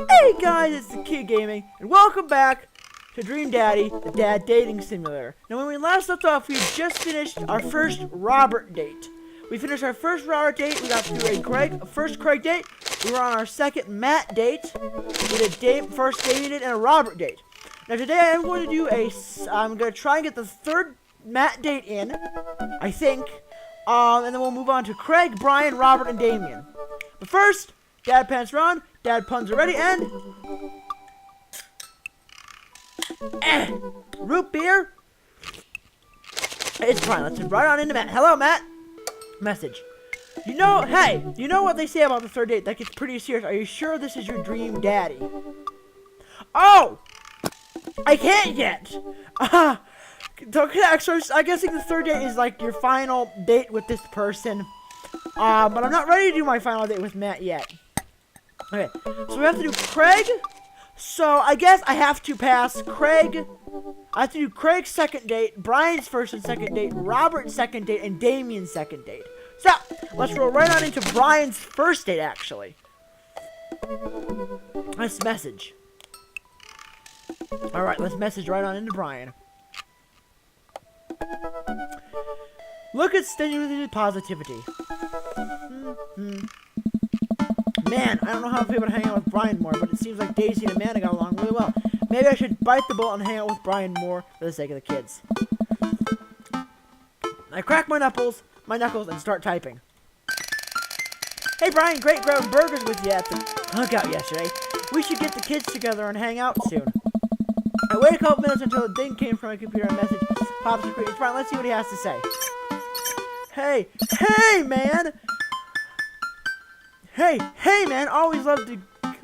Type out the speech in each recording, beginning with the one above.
Hey guys, it's the Kid Gaming, and welcome back to Dream Daddy, the Dad Dating Simulator. Now, when we last left off, we had just finished our first Robert date. We finished our first Robert date. We got through a first Craig date. We were on our second Matt date. We did a first David date and a Robert date. Now today I'm going to do I'm going to try and get the third Matt date in, I think. And then we'll move on to Craig, Brian, Robert, and Damien. But first, Dad pants are on, Dad puns are ready, and root beer. It's Brian. Let's right on into Matt. Hello, Matt. Message. Hey, you know what they say about the third date? That gets pretty serious. Are you sure this is your dream daddy? Oh! I can't yet! So I guess the third date is like your final date with this person. But I'm not ready to do my final date with Matt yet. Okay, so we have to do Craig. So I guess I have to pass Craig. I have to do Craig's second date, Brian's first and second date, Robert's second date, and Damien's second date. So, let's roll right on into Brian's first date, actually. Let's message. Alright, let's message right on into Brian. Look at stimulated positivity. Man, I don't know how I'm able to hang out with Brian more, but it seems like Daisy and Amanda got along really well. Maybe I should bite the bullet and hang out with Brian more for the sake of the kids. I crack my knuckles and start typing. Hey Brian, great grabbing burgers with you at the cookout yesterday. We should get the kids together and hang out soon. I waited a couple minutes until a ding came from my computer and a message pops on the screen. Brian, let's see what he has to say. Hey man! Hey man, always loved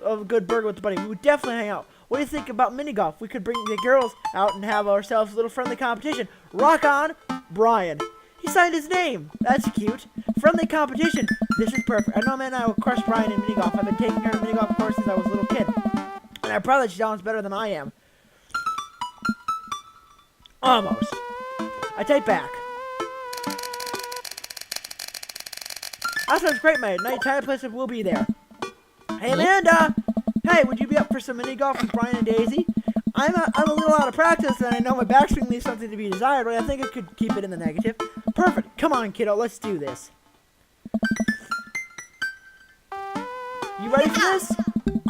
a good burger with the buddy. We would definitely hang out. What do you think about mini golf? We could bring the girls out and have ourselves a little friendly competition. Rock on, Brian. He signed his name. That's cute. Friendly competition. This is perfect. I know, man, I will crush Brian in mini golf. I've been taking her to mini golf course since I was a little kid. And I'm proud that she's almost better than I am. Almost. I take back. That sounds great, mate. Nighttime place will be there. Hey, Amanda. Hey, would you be up for some mini golf with Brian and Daisy? I'm a little out of practice, and I know my backswing leaves something to be desired, but I think I could keep it in the negative. Perfect. Come on, kiddo. Let's do this. You ready for this?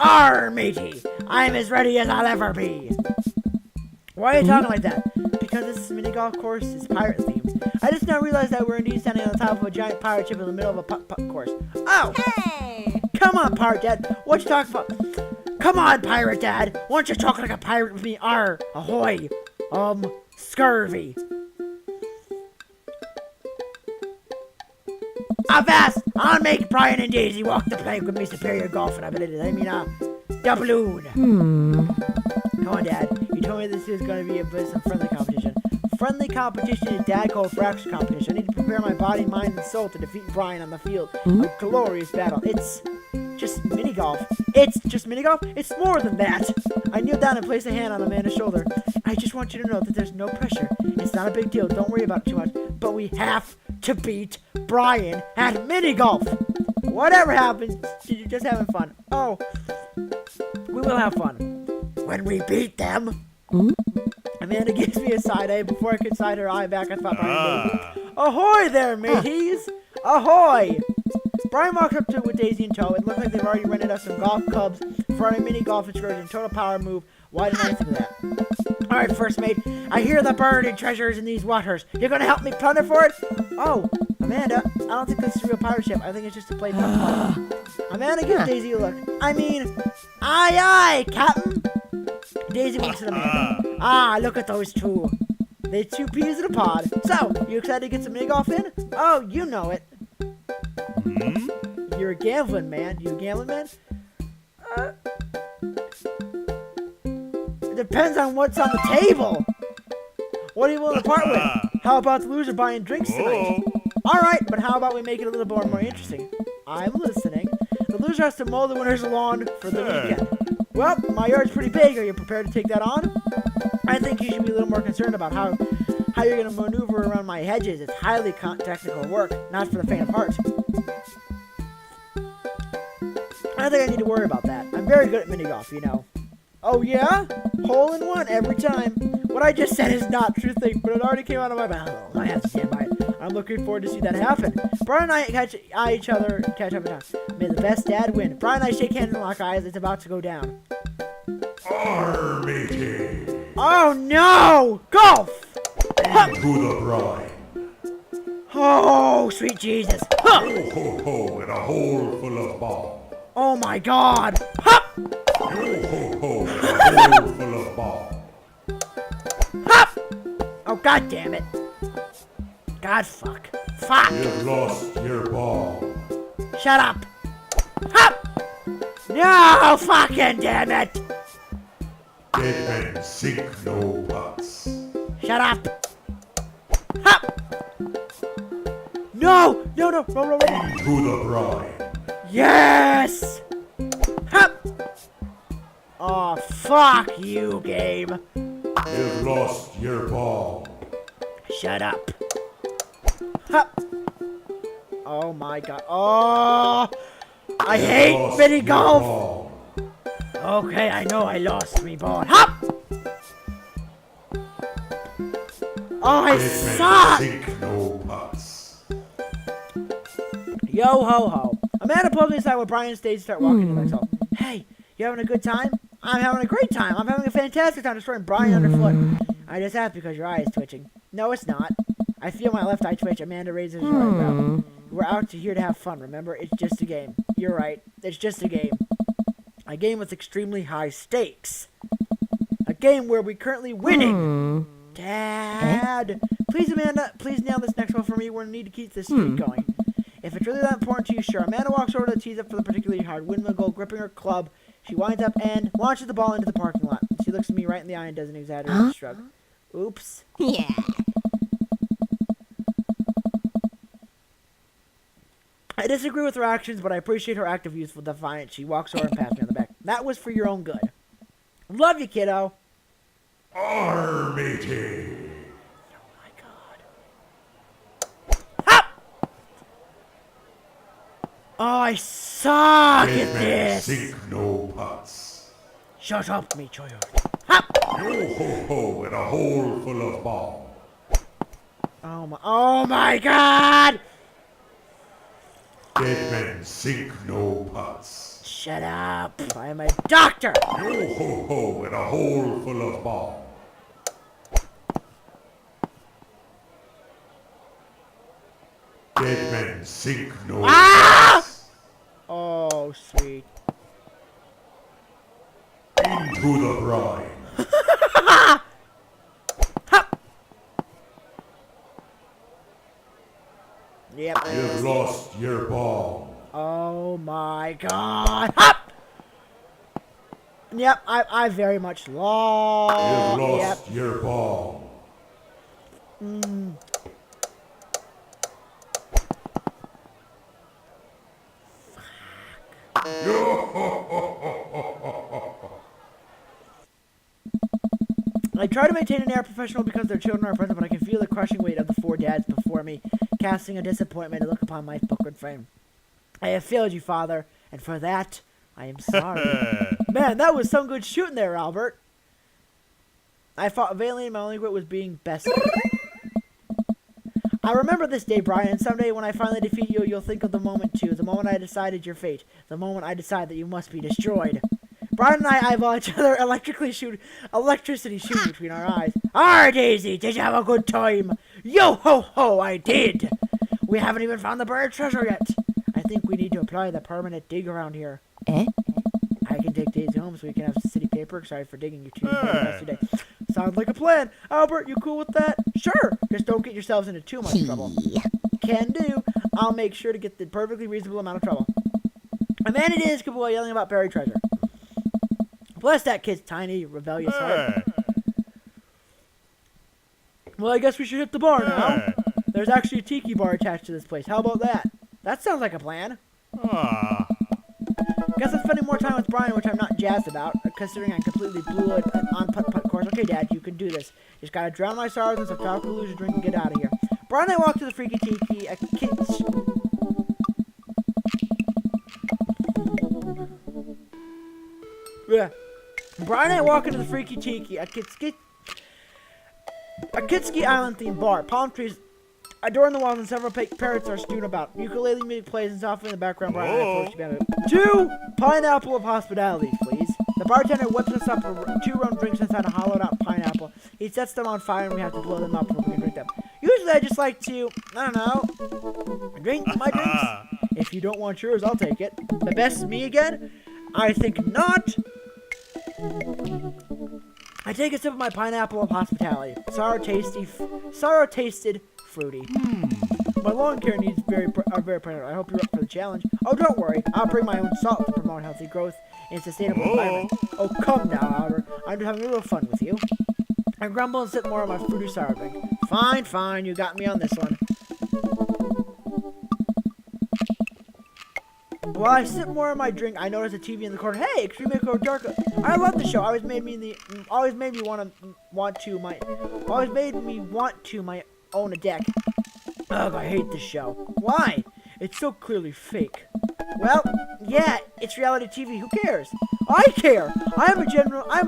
Arr, matey. I'm as ready as I'll ever be. Why are you talking like that? Because this mini golf course is pirate themed. I just now realized that we're indeed standing on the top of a giant pirate ship in the middle of a putt-putt course. Oh! Hey! Come on, Pirate Dad. What you talking about? Come on, Pirate Dad. Why don't you talk like a pirate with me? Arr! Ahoy! Scurvy. Fast! I'll make Brian and Daisy walk the plank with me superior golfing abilities. I mean, doubloon. Come on, Dad. You told me this is going to be some friendly competition. Friendly competition is Dad called fracture competition. I need to prepare my body, mind, and soul to defeat Brian on the field of glorious battle. It's just mini golf. It's just mini golf? It's more than that. I kneel down and place a hand on Amanda's shoulder. I just want you to know that there's no pressure. It's not a big deal. Don't worry about it too much. But we have to beat Brian at mini golf. Whatever happens, you're just having fun. Oh, we will have fun. When we beat them. Amanda gives me a side eye. Before I could side her eye back, I thought Brian. Ahoy there, mateys! Ahoy! Brian walks up to it with Daisy in tow. It looked like they've already rented us some golf clubs for our mini golf excursion. Total power move. Why didn't I think of that? Alright, first mate. I hear the buried treasures in these waters. You're gonna help me plunder for it? Oh, Amanda, I don't think this is a real pirate ship. I think it's just a play fun. Amanda gives Daisy a look. I mean, aye, Captain. Daisy winks at Amanda. Ah, look at those two. They're two peas in a pod. So, you excited to get some mini golf in? Oh, you know it. You're a gambling man. You a gambling man? It depends on what's on the table. What are you willing to part with? How about the loser buying drinks tonight? Alright, but how about we make it a little bit more interesting? I'm listening. The loser has to mow the winner's lawn for the weekend. Well, my yard's pretty big. Are you prepared to take that on? I think you should be a little more concerned about how you're going to maneuver around my hedges. It's highly technical work, not for the faint of heart. I don't think I need to worry about that. I'm very very good at mini golf, you know. Oh yeah? Hole in one every time. What I just said is not true thing, but it already came out of my mouth. I have to stand by it. I'm looking forward to see that happen. Brian and I catch up in time. May the best dad win. Brian and I shake hands and lock eyes. It's about to go down. Army. Oh no! Golf! Into the brine. Oh, sweet Jesus. Huh. Ho, ho, ho, in a hole full of balls. Oh my God. Hop! Ho, ho, ho, in a hole full of balls. Hop! Oh, God damn it. God fuck. Fuck! You've lost your ball. Shut up! Hop! No! Fucking damn it! Dead men sink no putts. Shut up! Hop! No! No, no, no, no, no! Into the brine. Yes! Hop! Oh, fuck you, game. You've lost your ball. Shut up. Hop! Oh my God. Oh! I You've hate lost mini your golf! ball. Okay, I know I lost me ball. Hop! Oh, I Dead men suck! sink no putts. Yo ho ho. Amanda pulled me aside when Brian stayed to start walking to myself. Hey, you having a good time? I'm having a great time. I'm having a fantastic time destroying Brian underfoot. I just asked because your eye is twitching. No, it's not. I feel my left eye twitch. Amanda raises her eyebrow. We're out here to have fun, remember? It's just a game. You're right. It's just a game. A game with extremely high stakes. A game where we're currently winning. Dad. Please, Amanda, please nail this next one for me. We're going to need to keep this streak going. If it's really that important to you, sure. Amanda walks over to the tees up for the particularly hard windmill goal, gripping her club. She winds up and launches the ball into the parking lot. She looks at me right in the eye and does an exaggerated shrug. Oops. Yeah. I disagree with her actions, but I appreciate her act of youthful defiance. She walks over and pats me on the back. That was for your own good. Love you, kiddo. Army team. Oh my God. Hop! Oh, I suck Dead at men this. sink no putts. Shut up, me child. Hop! Ho, ho, ho, in a hole full of balls. Oh my God! Dead men sink no putts. Shut up. I am a doctor. Ho, ho, ho, in a hole full of balls. Dead men sink no putts. Oh, sweet. Into the brine. Yep. You've lost your ball. Oh my God. Hop! Yep, I very much lost. You've lost your ball. I try to maintain an air professional because their children are present, but I can feel the crushing weight of the four dads before me, casting a disappointed look upon my bookward frame. I have failed you, Father, and for that, I am sorry. Man, that was some good shooting there, Albert. I fought valiantly, and my only regret was being bested. I remember this day, Brian, and someday when I finally defeat you, you'll think of the moment too. The moment I decided your fate. The moment I decide that you must be destroyed. Brian and I eyeball each other, electricity shooting between our eyes. Ah, Daisy, did you have a good time? Yo ho ho, I did. We haven't even found the buried treasure yet. I think we need to apply the permanent dig around here. Eh? I can take Daisy home so we can have city paper. Sorry for digging you too. Today. Sounds like a plan. Albert, you cool with that? Sure. Just don't get yourselves into too much trouble. Can do. I'll make sure to get the perfectly reasonable amount of trouble. Amanda is capable while yelling about buried treasure. Bless that kid's tiny, rebellious heart. Well, I guess we should hit the bar now. There's actually a tiki bar attached to this place. How about that? That sounds like a plan. Guess I'm spending more time with Brian, which I'm not jazzed about, considering I completely blew it on putt-putt course. Okay, Dad, you can do this. Just gotta drown my sorrows in some tropical illusion drink and get out of here. Brian and I walk to the freaky tiki. Yeah. Brian and I walk into the Freaky Tiki, a Kitski Island themed bar. Palm trees adorn the walls and several parrots are strewn about. Ukulele music plays and softly in the background. Brian and I approach together. 2 pineapple of hospitality, please. The bartender whips us up 2 rum drinks inside a hollowed out pineapple. He sets them on fire and we have to blow them up before we can drink them. Usually I just like to, I don't know, drink my drinks. If you don't want yours, I'll take it. The best me again? I think not. I take a sip of my pineapple of hospitality. Sour tasted, fruity. My lawn care needs are very pregnant. I hope you're up for the challenge. Oh, don't worry. I'll bring my own salt to promote healthy growth in a sustainable environment. Oh, come now, Albert. I'm just having a little fun with you. I grumble and sip more of my fruity sour drink. Fine, fine. You got me on this one. While I sip more of my drink, I notice a TV in the corner. Hey, Extreme Makeover Dark. I love the show. Always made me want to my own a deck. Ugh, I hate this show. Why? It's so clearly fake. Well, yeah, it's reality TV. Who cares? I care. I'm a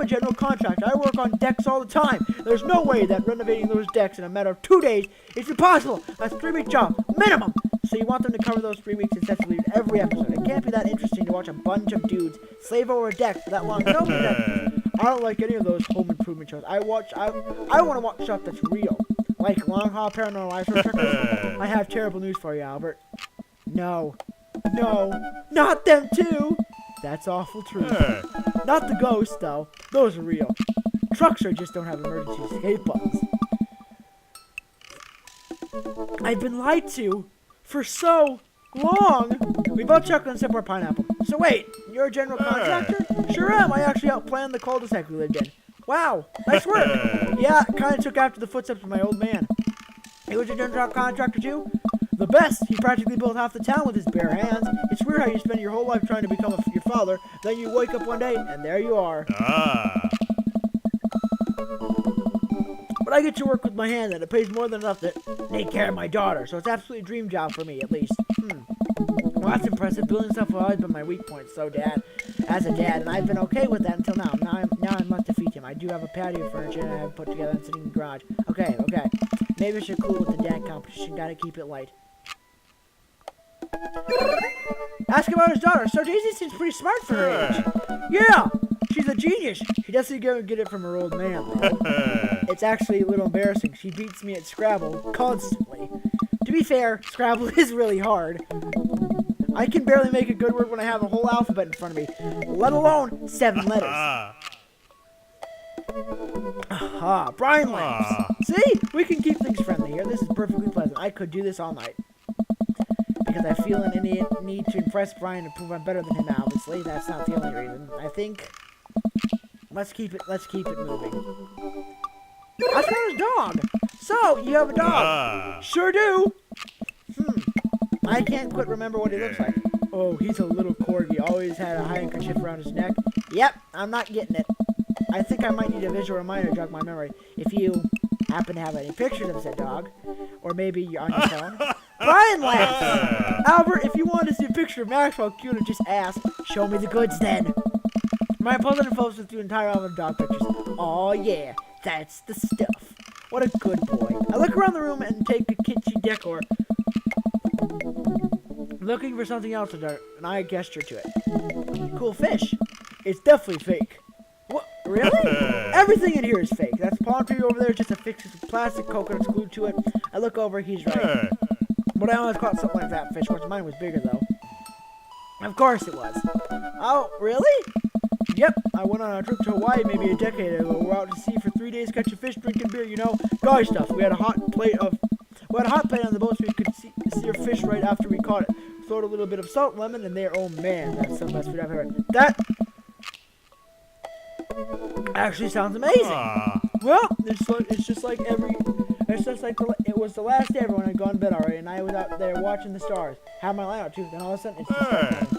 general contractor. I work on decks all the time. There's no way that renovating those decks in a matter of 2 days is impossible. That's a 3-week job minimum. So you want them to cover those 3 weeks incessantly in every episode. It can't be that interesting to watch a bunch of dudes slave over a deck for that long. No, I don't like any of those home improvement shows. I want to watch stuff that's real, like Long Haul Paranormal Life Checkers. I have terrible news for you, Albert. No, not them too. That's awful truth. Not the ghosts, though. Those are real. Trucks just don't have emergency escape buttons. I've been lied to for so long. We both chuckled and sipped our pineapple. So wait, you're a general contractor? Sure am. I actually outplanned the cul-de-sac we lived in. Wow, nice work. Yeah, kind of took after the footsteps of my old man. He was a general contractor too? The best! He practically built half the town with his bare hands. It's weird how you spend your whole life trying to become your father, then you wake up one day, and there you are. But I get to work with my hands, and it pays more than enough to take care of my daughter, so it's absolutely a dream job for me, at least. Well, that's impressive. Building stuff has always been my weak point, as a dad, and I've been okay with that until now. Now I must defeat him. I do have a patio furniture that I have put together and sitting in the garage. Okay. Maybe I should cool with the dad competition. Gotta keep it light. Ask about his daughter. So Daisy seems pretty smart for her age. Yeah, she's a genius. She doesn't get it from her old man, though. It's actually a little embarrassing. She beats me at Scrabble constantly. To be fair, Scrabble is really hard. I can barely make a good word when I have a whole alphabet in front of me, let alone 7 letters. Aha, Brian laughs. See? We can keep things friendly here. This is perfectly pleasant. I could do this all night. Because I feel an immediate need to impress Brian and prove I'm better than him, obviously. That's not the only reason. I think let's keep it moving. Ask about his dog. So, you have a dog? Sure do. I can't quite remember what he looks like. Oh, he's a little corgi. Always had a handkerchief around his neck. Yep, I'm not getting it. I think I might need a visual reminder to jog my memory. If you happen to have any pictures of said dog, or maybe you're on your phone. Brian laughs. Albert, if you want to see a picture of Maxwell Cuter, just ask. Show me the goods then. My opponent folds through an entire album of dog pictures. Oh yeah, that's the stuff. What a good boy. I look around the room and take a kitchen decor, looking for something else to do, and I gesture to it. Cool fish. It's definitely fake. What? Really? Everything in here is fake. That's palm tree over there, just a fixed plastic coconuts glued to it. I look over, he's right. But I almost caught something like that fish, which mine was bigger though. Of course it was. Oh, really? Yep, I went on a trip to Hawaii maybe a decade ago. We're out to sea for 3 days, catching fish, drinking beer, you know, guy stuff. We had a hot plate on the boat so we could see our fish right after we caught it. Throw a little bit of salt, lemon, and there, oh man, that's the best food I've ever had. That actually sounds amazing. Well, it's just like it was the last day everyone had gone to bed already, and I was out there watching the stars. Had my light out too. Then all of a sudden, it's just like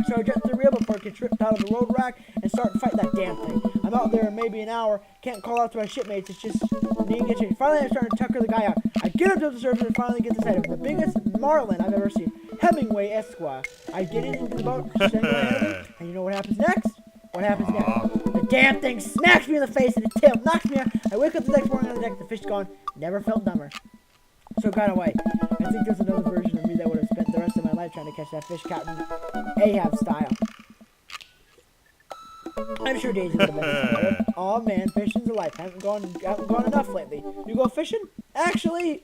so I jet the reel before it gets ripped out of the road rack and start to fight that damn thing. I'm out there in maybe an hour. Can't call out to my shipmates. It's just me and get changed. Finally, I'm starting to tucker the guy out. I get up to the surface and finally get the sight of him. The biggest marlin I've ever seen. Hemingway Esquire. I get it into the boat, send it ahead of me, and you know what happens next? What happens next? The damn thing smacks me in the face and the tail knocks me out. I wake up the next morning on the deck. The fish gone. Never felt dumber. So it got away. I think there's another version of me that would have spent the rest of my life trying to catch that fish, Captain Ahab style. I'm sure Daisy would have been disappointed. Oh man, fishing's a life. Haven't gone enough lately. You go fishing? Actually,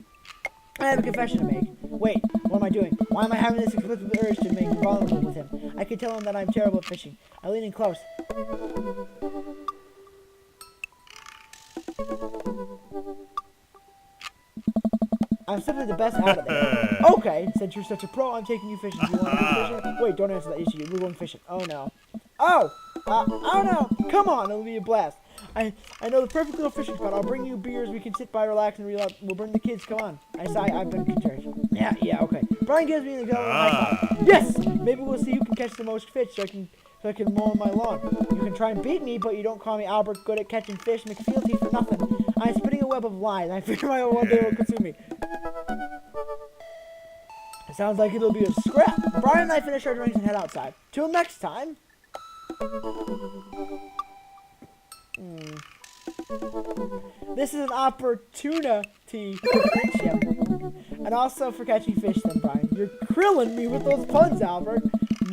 I have a confession to make. Wait, what am I doing? Why am I having this explicit urge to make vulnerable with him? I can tell him that I'm terrible at fishing. I lean in close. I'm simply the best at it. Okay, since you're such a pro, I'm taking you fishing. Do you want to go fishing? Wait, don't answer that issue. We're going fishing. Oh no. Oh! Oh no! Come on, it'll be a blast. I know the perfect little fishing spot. I'll bring you beers. We can sit by, relax, and relapse. We'll bring the kids. Come on. I've been concerned. Yeah, okay. Brian gives me the go high five. Yes! Maybe we'll see who can catch the most fish so I can mow my lawn. You can try and beat me, but you don't call me Albert good at catching fish McFealty for nothing. I'm spinning a web of lies. I fear my one day will consume me. It sounds like it'll be a scrap. Brian and I finish our drinks and head outside. Till next time. This is an opportunity for friendship. And also for catching fish then, Brian. You're krilling me with those puns, Albert.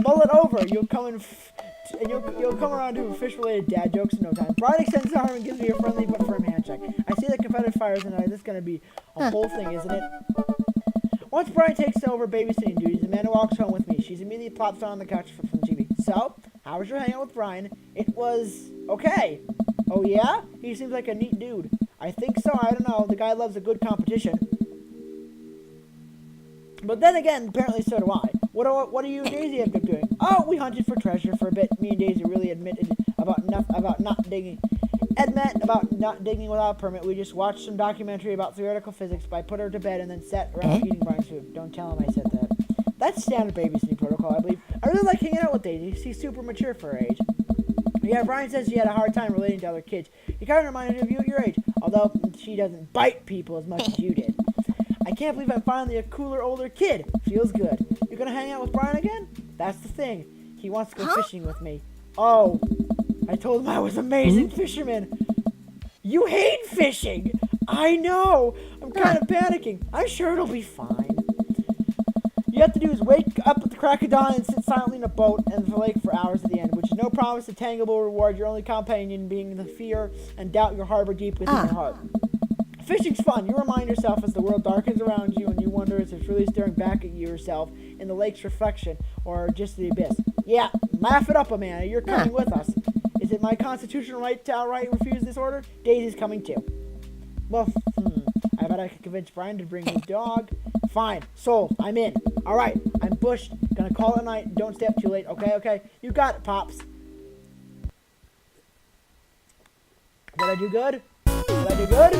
Mull it over. You'll come and you'll come around to fish-related dad jokes in no time. Brian extends his arm and gives me a friendly but firm handshake. I see the competitive fires tonight. This is gonna be a whole thing, isn't it? Once Brian takes over babysitting duties, Amanda walks home with me. She's immediately plops down on the couch from the TV. So, how was your hangout with Brian? It was okay. Oh yeah? He seems like a neat dude. I think so. I don't know. The guy loves a good competition. But then again, apparently so do I. What do you and Daisy have been doing? Oh, we hunted for treasure for a bit. Me and Daisy really admitted about not digging without a permit. We just watched some documentary about theoretical physics. I put her to bed and then sat around eating Brian's food. Don't tell him I said that. That's standard babysitting protocol, I believe. I really like hanging out with Daisy. She's super mature for her age. Yeah, Brian says she had a hard time relating to other kids. He kind of reminded me of you at your age, although she doesn't bite people as much as you did. I can't believe I'm finally a cooler, older kid. Feels good. You're gonna hang out with Brian again? That's the thing. He wants to go fishing with me. Oh, I told him I was an amazing fisherman. You hate fishing. I know. I'm kind of panicking. I'm sure it'll be fine. You have to do is wake up at the crack of dawn and sit silently in a boat and the lake for hours at the end, which is no promise of tangible reward, your only companion being the fear and doubt you harbor deep within your heart. Fishing's fun. You remind yourself as the world darkens around you and you wonder if it's really staring back at you yourself in the lake's reflection or just the abyss. Yeah, laugh it up, Amanda. You're coming with us. Is it my constitutional right to outright refuse this order? Daisy's coming too. Well, I bet I could convince Brian to bring his dog. Fine. Sold. I'm in. Alright. I'm bushed. Gonna call it a night. Don't stay up too late. Okay? You got it, Pops. Did I do good? Did I do good?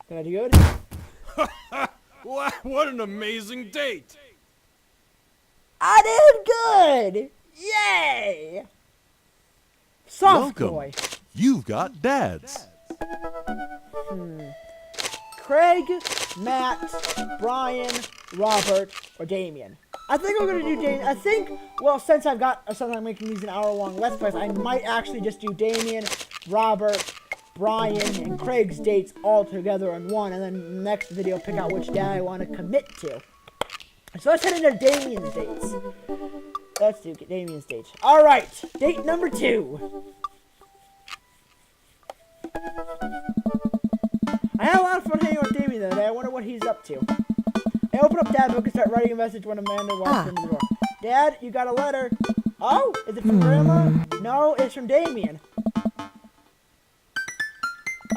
Did I do good? What an amazing date! I did good! Yay! Soft Welcome. boy. You've got dads. Craig, Matt, Brian, Robert, or Damien. I think I'm gonna do Damien. Well, since I'm making these an hour-long Let's Plays, I might actually just do Damien, Robert, Brian, and Craig's dates all together in one, and then in the next video pick out which dad I want to commit to. So let's head into Damien's dates. Let's do Damien's dates. Alright, date number 2. I had a lot of fun hanging with Damien the other day. I wonder what he's up to. I open up Dad's book and start writing a message when Amanda walks into the door. Dad, you got a letter. Oh, is it from Grandma? No, it's from Damien.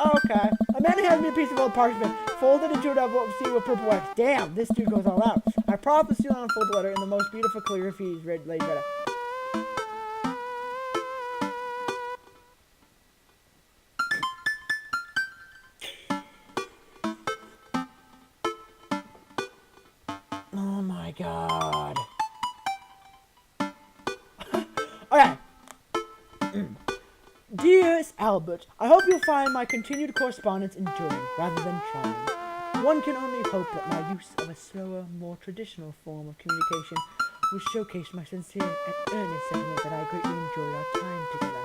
Okay. Amanda hands me a piece of old parchment, folded into an envelope, sealed with purple wax. Damn, this dude goes all out. I prop the seal and unfold the letter in the most beautiful calligraphy he's laid better. Oh my god. Okay. Dearest Albert, I hope you'll find my continued correspondence enduring rather than trying. One can only hope that my use of a slower, more traditional form of communication will showcase my sincere and earnest sentiment that I greatly enjoy our time together.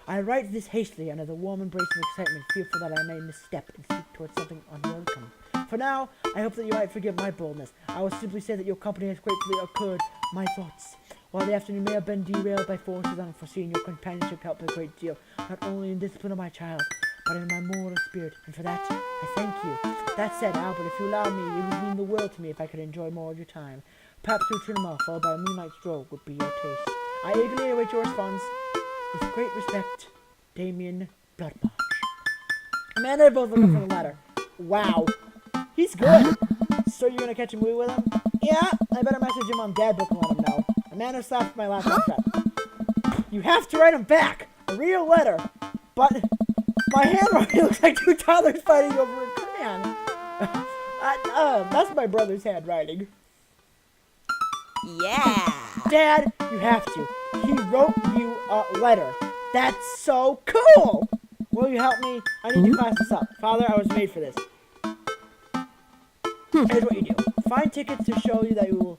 I write this hastily under the warm embrace of excitement, fearful that I may misstep and speak towards something unwelcome. For now, I hope that you might forgive my boldness. I will simply say that your company has gratefully occurred my thoughts. While the afternoon may have been derailed by forces unforeseen, your companionship helped a great deal, not only in discipline of my child, but in my moral spirit, and for that, I thank you. That said, Albert, if you allow me, it would mean the world to me if I could enjoy more of your time. Perhaps through cinema, followed by a moonlight stroll, would be your taste. I eagerly await your response. With great respect, Damien Bloodmarch. Amanda and I both look up from the ladder. Wow. He's good. So you're gonna catch a movie with him? Yeah, I better message him on Dadbook and let him know. Amanda slapped my laptop shut. You have to write him back. A real letter. But my handwriting looks like two toddlers fighting over a crayon. That's my brother's handwriting. Yeah. Dad, you have to. He wrote you a letter. That's so cool. Will you help me? I need to class this up. Father, I was made for this. Here's what you do. Find tickets to show you that you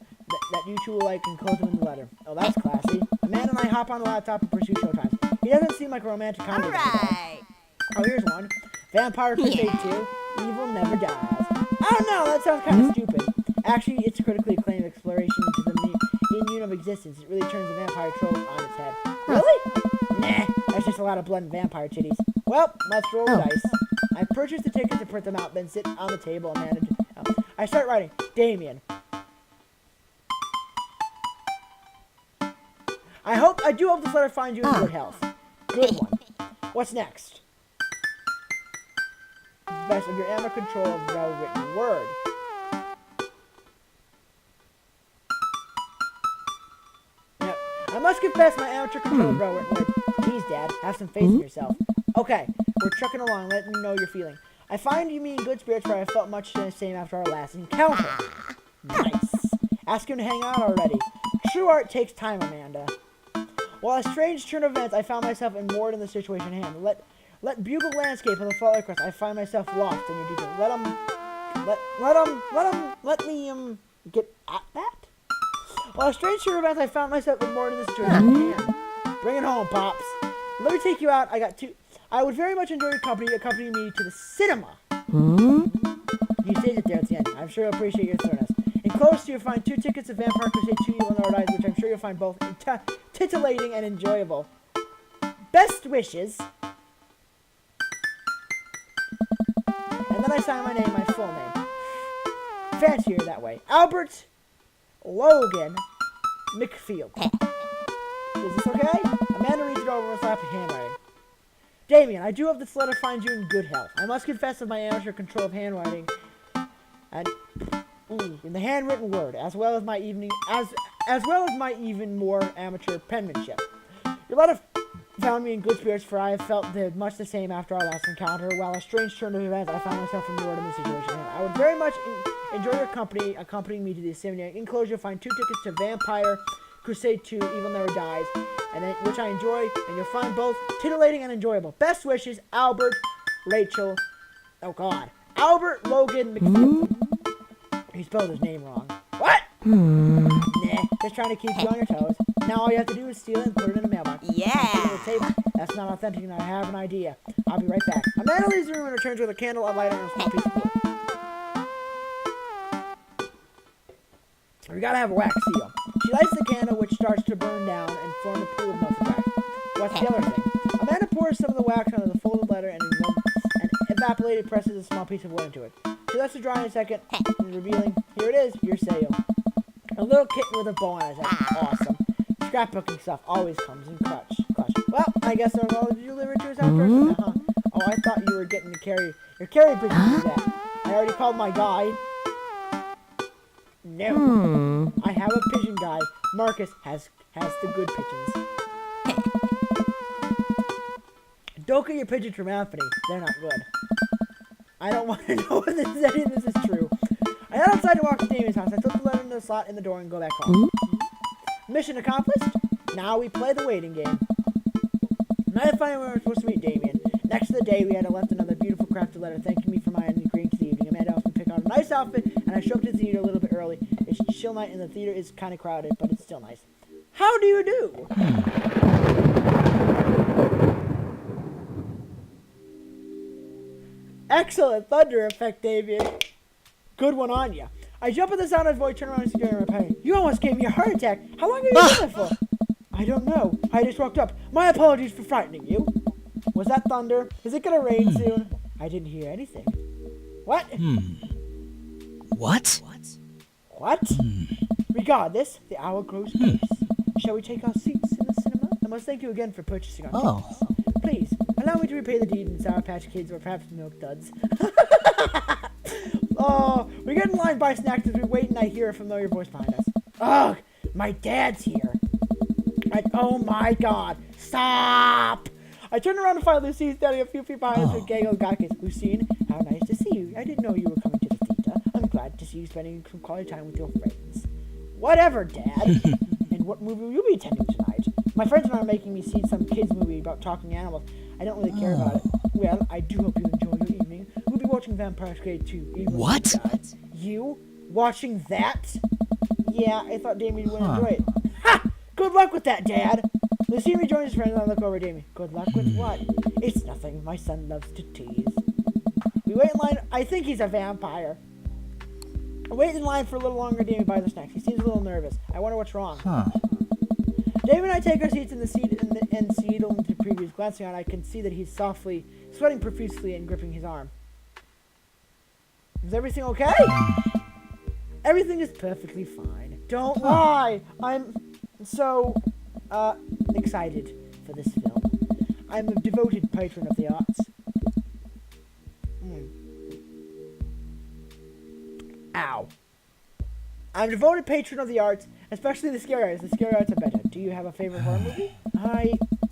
two will like and close them in the letter. Oh, that's classy. Amanda and I hop on the laptop and pursue showtimes. He doesn't seem like a romantic comedy guy. Alright. Oh, here's one. Vampire Crusade 2. Evil Never Dies. I don't know, that sounds kind of stupid. Actually, it's a critically acclaimed exploration into the inune of existence. It really turns the vampire trope on its head. Really? Nah, that's just a lot of blood and vampire titties. Well, let's roll the dice. I purchase the tickets and print them out, then sit on the table and manage. I start writing. Damien. I do hope this letter finds you in good health. Good one. What's next? Best of your amateur control of the well-written word. Yep. I must confess my amateur control of well-written words. Jeez, Dad, have some faith in yourself. Okay, we're trucking along. Let me know you're feeling. I find you in good spirits, for I felt much the same after our last encounter. Nice. Ask him to hang out already. True art takes time, Amanda. While a strange turn of events, I found myself immersed in the situation at hand. Let bugle landscape of the fall across. I find myself lost in your detail. Let me get at that. While a strange turn of events, I found myself immersed in the situation at hand. Bring it home, Pops. Let me take you out. I would very much enjoy your company. Accompany me to the cinema. You saved it there at the end. I'm sure you'll appreciate your thoroughness. Enclosed, you'll find 2 tickets of Vampire Crusade 2 Evil Never Dies, which I'm sure you'll find both titillating and enjoyable. Best wishes. And then I sign my name, my full name. Fancier that way. Albert Logan McField. Is this okay? Amanda reads it over and slaps her handwriting. Damien, I do hope this letter finds you in good health. I must confess that my amateur control of handwriting and in the handwritten word, as well as my my even more amateur penmanship. Your letter found me in good spirits, for I have felt much the same after our last encounter. While a strange turn of events, I found myself immersed in the situation. I would very much enjoy your company, accompanying me to the seminary. Enclosed, you'll find 2 tickets to Vampire Crusade 2 Evil Never Dies, which I enjoy, and you'll find both titillating and enjoyable. Best wishes, Albert Logan McField. He spelled his name wrong. What? Nah, just trying to keep you on your toes. Now all you have to do is steal it and put it in a mailbox. Yeah. That's not authentic, and I have an idea. I'll be right back. Amanda leaves the room and returns with a candle, a lighter, and a small piece of wood. We gotta have a wax seal. She lights the candle, which starts to burn down and form a pool of melted wax. What's the other thing? Amanda pours some of the wax onto the folded letter and evaporated presses a small piece of wood into it. She lets it dry in a second, and revealing, here it is, your sale. A little kitten with a bow on his head. Awesome. Scrapbooking stuff always comes in clutch. Well, I guess I'll go deliver it to his house first. Oh, I thought you were getting your carry pigeon to do that. I already called my guy. No. I have a pigeon guy. Marcus has the good pigeons. Don't get your pigeons from Anthony. They're not good. I don't want to know if any of this is true. I got outside to walk to Damien's house. I took the letter into the slot in the door and go back home. Mission accomplished. Now we play the waiting game. Night of finally we were supposed to meet Damien. Next of the day, we had left another beautiful crafted letter thanking me for my agreeing to the evening. Amanda often picked pick out a nice outfit, and I show up to the theater a little bit early. It's chill night, and the theater is kind of crowded, but it's still nice. How do you do? Excellent thunder effect, David. Good one on ya. I jump at the sound of his voice, turn around and see Jerry replying. You almost gave me a heart attack. How long have you been there for? I don't know. I just woke up. My apologies for frightening you. Was that thunder? Is it gonna rain soon? I didn't hear anything. What? What? What? Regardless, the hour grows close. Shall we take our seats in the cinema? I must thank you again for purchasing our tickets. Please, allow me to repay the deed in Sour Patch Kids or perhaps Milk Duds. Oh, we get in line, buy snacks as we wait, and I hear a familiar voice behind us. Ugh, my dad's here. Oh my god, stop! I turn around to find Lucine standing a few feet behind us with gaggle gawkers. Lucine, how nice to see you. I didn't know you were coming to the theater. I'm glad to see you spending some quality time with your friends. Whatever, Dad. And what movie will you be attending tonight? My friends and I are making me see some kids movie about talking animals. I don't really care about it. Well, I do hope you enjoy your evening. We'll be watching Vampire Grade 2. What? You? Watching that? Yeah, I thought Damien would enjoy it. Ha! Good luck with that, Dad. Lucine rejoins his friends and I look over at Damien. Good luck with what? It's nothing. My son loves to tease. We wait in line. I think he's a vampire. I wait in line for a little longer. Damien buys the snacks. He seems a little nervous. I wonder what's wrong. David and I take our seats in the seat and settle into previews. Glancing out, I can see that he's softly sweating profusely and gripping his arm. Is everything okay? Everything is perfectly fine. Don't lie. I'm so excited for this film. I'm a devoted patron of the arts. Ow. I'm a devoted patron of the arts, especially the scary arts. The scary arts are better. Do you have a favorite horror movie?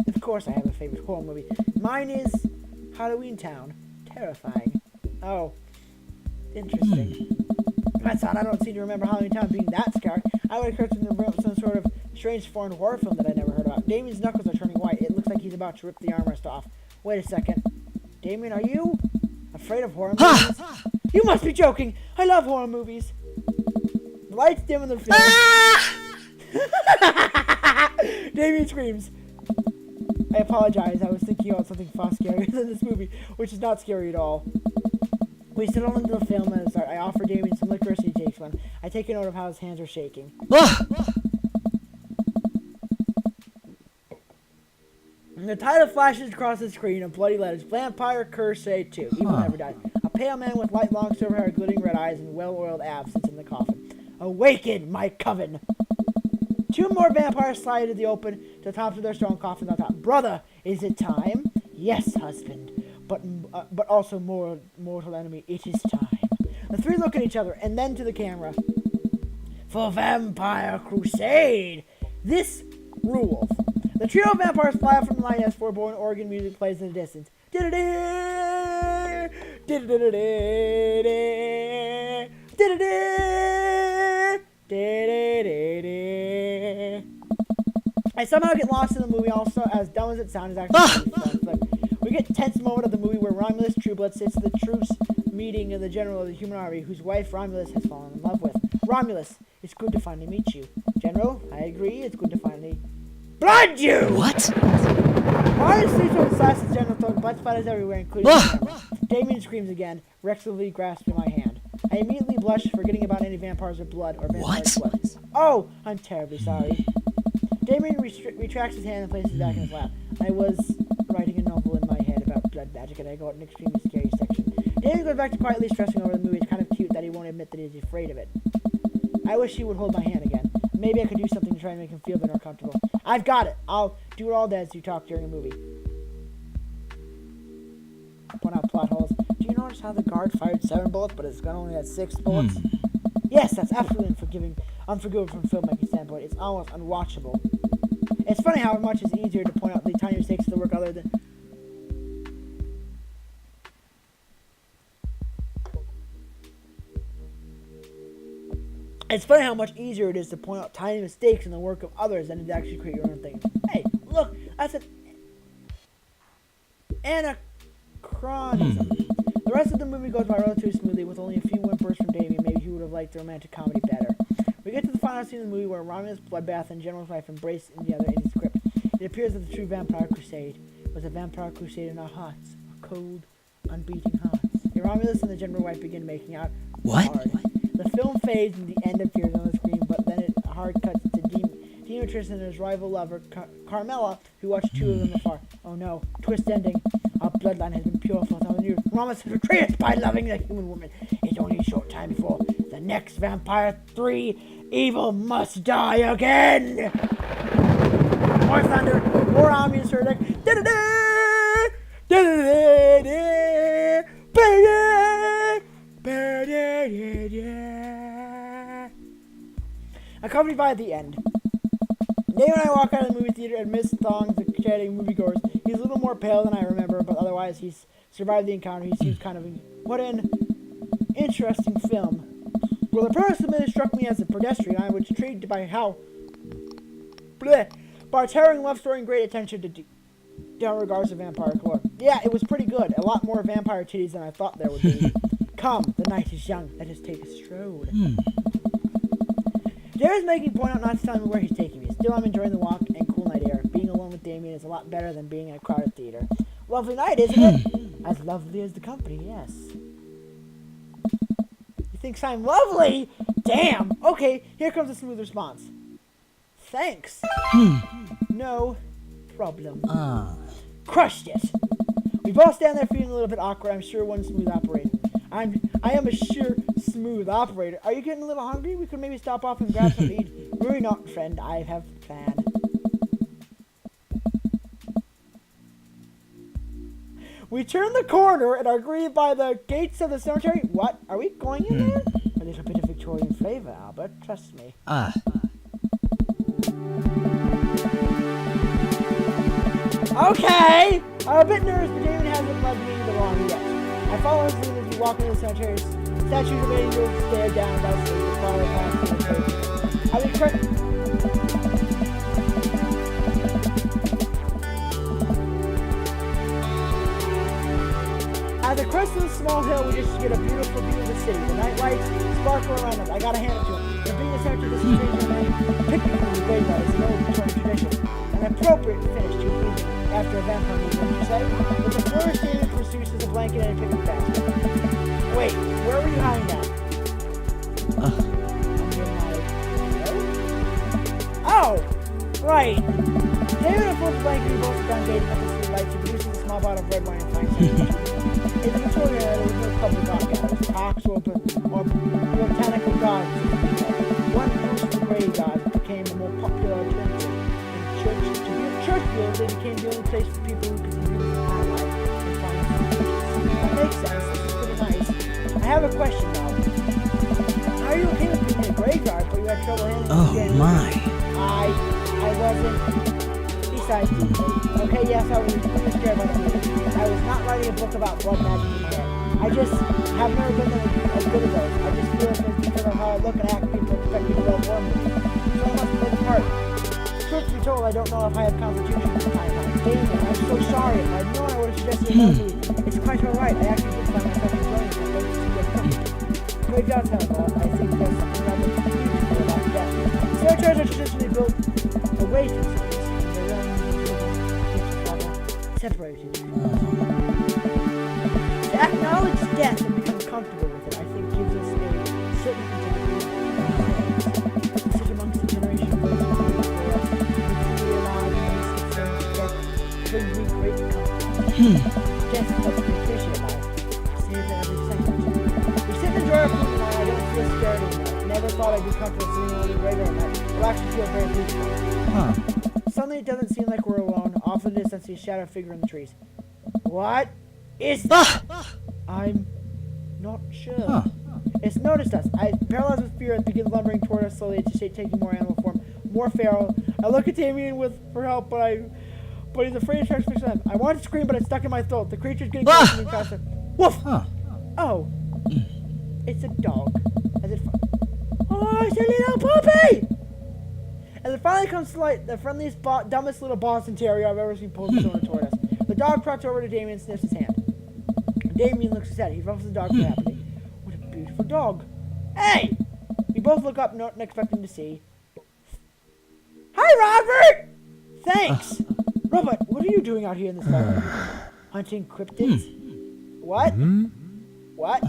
Of course I have a favorite horror movie. Mine is Halloween Town. Terrifying. Oh. Interesting. That's odd. I don't seem to remember Halloween Town being that scary. I would expect to bring up some sort of strange foreign horror film that I never heard about. Damien's knuckles are turning white. It looks like he's about to rip the armrest off. Wait a second. Damien, are you afraid of horror movies? You must be joking. I love horror movies. The lights dim in the film. Damien screams. I apologize. I was thinking about something far scarier than this movie, which is not scary at all. We settle into the film and I offer Damien some licorice and he takes one. I take a note of how his hands are shaking. And the title flashes across the screen in bloody letters. Vampire Curse 2. Evil never dies. A pale man with light long silver hair, glittering red eyes, and well-oiled abs sits in the coffin. Awaken, my coven! Two more vampires slide into the open to the tops of their stone coffins on top. Brother, is it time? Yes, husband. But also mortal enemy, it is time. The three look at each other and then to the camera. For Vampire Crusade, this rules. The trio of vampires fly up from the line as four-born organ music plays in the distance. I somehow get lost in the movie also, as dumb as it sounds, it's actually fun. Like, we get a tense moment of the movie where Romulus Trueblood sits at the truce meeting of the general of the human army, whose wife Romulus has fallen in love with. Romulus, it's good to finally meet you. General, I agree, it's good to finally blood you! What? Romulus sleeps on the slice of General throat, blood splatters everywhere, including the camera. Damien screams again, recklessly grasping my hand. I immediately blush, forgetting about any vampires or blood or vampire blood. Oh, I'm terribly sorry. Damien retracts his hand and places it back in his lap. I was writing a novel in my head about blood magic, and I go out an extremely scary section. Damien goes back to quietly stressing over the movie. It's kind of cute that he won't admit that he's afraid of it. I wish he would hold my hand again. Maybe I could do something to try and make him feel a bit more comfortable. I've got it. I'll do it all day as you talk during a movie. Point out plot holes. Do you notice how the guard fired 7 bullets, but his gun only had 6 bullets? Yes, that's absolutely unforgivable from a filmmaking standpoint. It's almost unwatchable. It's funny how much it's easier to point out the tiny mistakes of the work other than... It's funny how much easier it is to point out tiny mistakes in the work of others than to actually create your own thing. Hey, look, that's an anachronism. The The rest of the movie goes by relatively smoothly with only a few whimpers from Damien. Maybe he would have liked the romantic comedy better. We get to the final scene of the movie where Romulus, Bloodbath, and General's wife embrace each other in his crypt. It appears that the true vampire crusade was a vampire crusade in our hearts. Our cold, unbeating hearts. The Romulus and the General wife begin making out hard. The film fades and the end appears on the screen, but then it hard cuts to Demetrius and his rival lover, Carmela, who watch two of them afar. Oh no, twist ending. Our bloodline has been pure for 1,000 years. Romulus has betrayed us by loving the human woman. It's only a short time before the next Vampire 3. Evil must die again! More thunder, more armies for the accompanied by the end. Dave and I walk out of the movie theater amidst thongs of chatting moviegoers. He's a little more pale than I remember, but otherwise he's survived the encounter. He seems kind of... What an interesting film. Well, the premise of the movie struck me as a pedestrian. I was intrigued by how... by its harrowing love story and great attention to detail regards to vampire lore. Yeah, it was pretty good. A lot more vampire titties than I thought there would be. Come, the night is young. Let us take a stroll. Jared's making point out not to tell me where he's taking me. Still, I'm enjoying the walk and cool night air. Being alone with Damien is a lot better than being in a crowded theater. Lovely night, isn't it? As lovely as the company, yes. You think I'm lovely? Damn! Okay, here comes a smooth response. Thanks. No problem. Crushed it. We both stand there feeling a little bit awkward. I'm sure one smooth operator. I am a sure smooth operator. Are you getting a little hungry? We could maybe stop off and grab something to eat. Worry not, friend. I have a plan. We turn the corner and are greeted by the gates of the cemetery. What? Are we going in there? A little bit of Victorian flavor, Albert. Trust me. Okay! I'm a bit nervous, but Damon hasn't led me the wrong yet. I follow his lead as we walk into the cemetery. Statues of angels stare down at us as we follow past the cemetery. At the crest of the small hill, we just get a beautiful view of the city. The night lights sparkle around us. I gotta hand it to him. The being a cemetery, this is stranger man picnic from the graveyard is an old Victorian tradition. An appropriate finish to a evening after a vampire movie, wouldn't you say? With the floor standing for Seuss as a blanket and a picnic basket. Wait, where were you hiding at? Oh! Right. David unfolds the blanket we both sit down dating up the street lights. He produces a small bottle of red wine and finds it. In the Victorian era, there was no public art parks open, or botanical gardens. One use the graveyard became a more popular alternative. Church fields, they became the only place for people who could see beautiful wildlife and find churches. That makes sense. This is pretty nice. I have a question though. How are you okay with being in a graveyard, but you had trouble handling it? Oh my! I wasn't. Besides, okay, yes, I was scared about the movie. I was not writing a book about blood magic in my head. I just have never been as good as those. I just feel like it's because of how I look and act, people expect me to go for me. So I must play the part. Truth to be told, I don't know if I have constitution at the time. Damon, I'm so sorry. If I'd known, I would have suggested a movie. It's quite alright. I actually did find myself enjoying it. Graveyards have, I think there's something rather beautiful about death. Cemeteries are traditionally built away from cities. Their own separated. To acknowledge death and become comfortable with it, I think gives us a certain intelligence. Sit amongst the generation of those who live before us, who truly alive and death brings me great comfort. Death helps me appreciate life. Save every second. We sit and enjoy our food and I don't feel scared anymore. Never thought I'd be comfortable sitting on the graveyard night. It'll actually feel very peaceful. Suddenly it doesn't seem like we're alone. Off in the distance, I see a shadow figure in the trees. What is that? I'm not sure. It's noticed us. I, paralyzed with fear, it begins lumbering toward us slowly, taking more animal form, more feral. I look at Damien for help, but he's afraid to try to fix them. I want to scream, but it's stuck in my throat. The creature's getting closer to me faster. Woof! Oh, it's a dog. Oh, it's a little puppy! And it finally comes to light, the friendliest, dumbest little Boston Terrier I've ever seen pull the shoulder toward us. The dog trots over to Damien and sniffs his hand. Damien looks sad. He ruffles the dog happily. What a beautiful dog. Hey! We both look up, not expecting to see. Hi, Robert! Thanks! Robert, what are you doing out here in the sun? Hunting cryptids? What? What?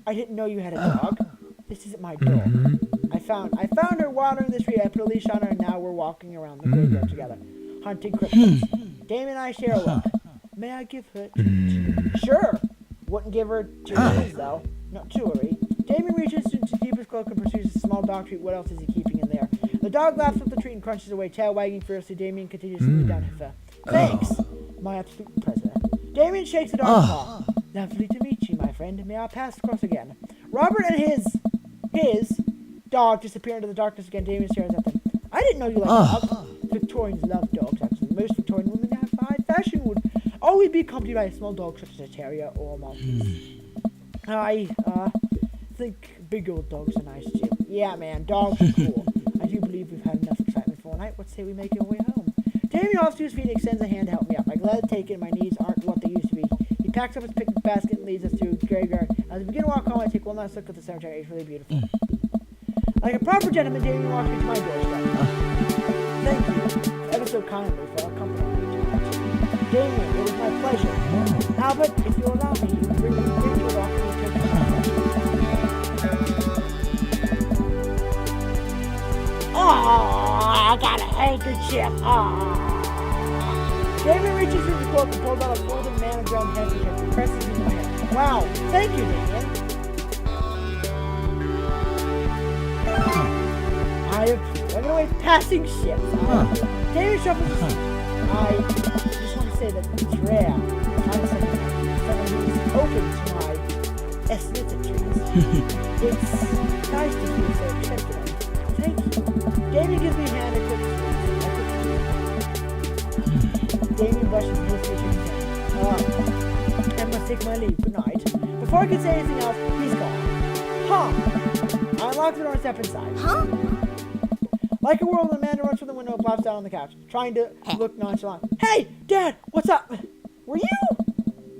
I didn't know you had a dog. This isn't my dog. I found her wandering the street. I put a leash on her, and now we're walking around the graveyard together, hunting cryptids. Damien and I share a look. May I give her treat? Sure. Wouldn't give her treats, though. Not jewelry. Damien reaches into his deepest cloak and pursues a small dog treat. What else is he keeping in there? The dog laughs with the treat and crunches away, tail wagging furiously. Damien continues to move down his Thanks, my absolute pleasure. Damien shakes the dog's paw. Lovely to meet you, my friend. May our paths cross again. Robert and his dog disappear into the darkness again. Damien stares at them. I didn't know you liked dogs. Victorians love dogs, actually. Most Victorian women have high fashion would always be accompanied by a small dog such as a terrier or a Maltese. I think big old dogs are nice too. Yeah, man, dogs are cool. I do believe we've had enough excitement for one night. What say we make our way home? Damien hops to his feet and extends a hand to help me up. I gladly take it. My knees aren't what they used to be. He packs up his picnic basket and leads us to a graveyard. As we begin to walk home, I take one last look at the cemetery. It's really beautiful. Like a proper gentleman, Damien walks me to my doorstep. Thank you ever so kindly for accompanying me tonight. Damien, it was my pleasure. Albert, if you'll allow me, bring you along to the Oh, I got a handkerchief. Damien reaches through the cloak and pulls out a folded man-ground handkerchief and presses it into my hand. Wow, thank you, Damien. I approve. I'm going away passing ships. Damien shuffles his feet. I just want to say that it's rare. I'm someone who's open to my ethnicities. It's nice to feel so accepted. Thank you. Damien gives me a hand and quick Damien brushes his face and says, I must take my leave. Good night. Before I can say anything else, he's gone. I unlock the door and step inside. Like a whirlwind, Amanda runs from the window and plops down on the couch, trying to look nonchalant. Hey, Dad, what's up? Were you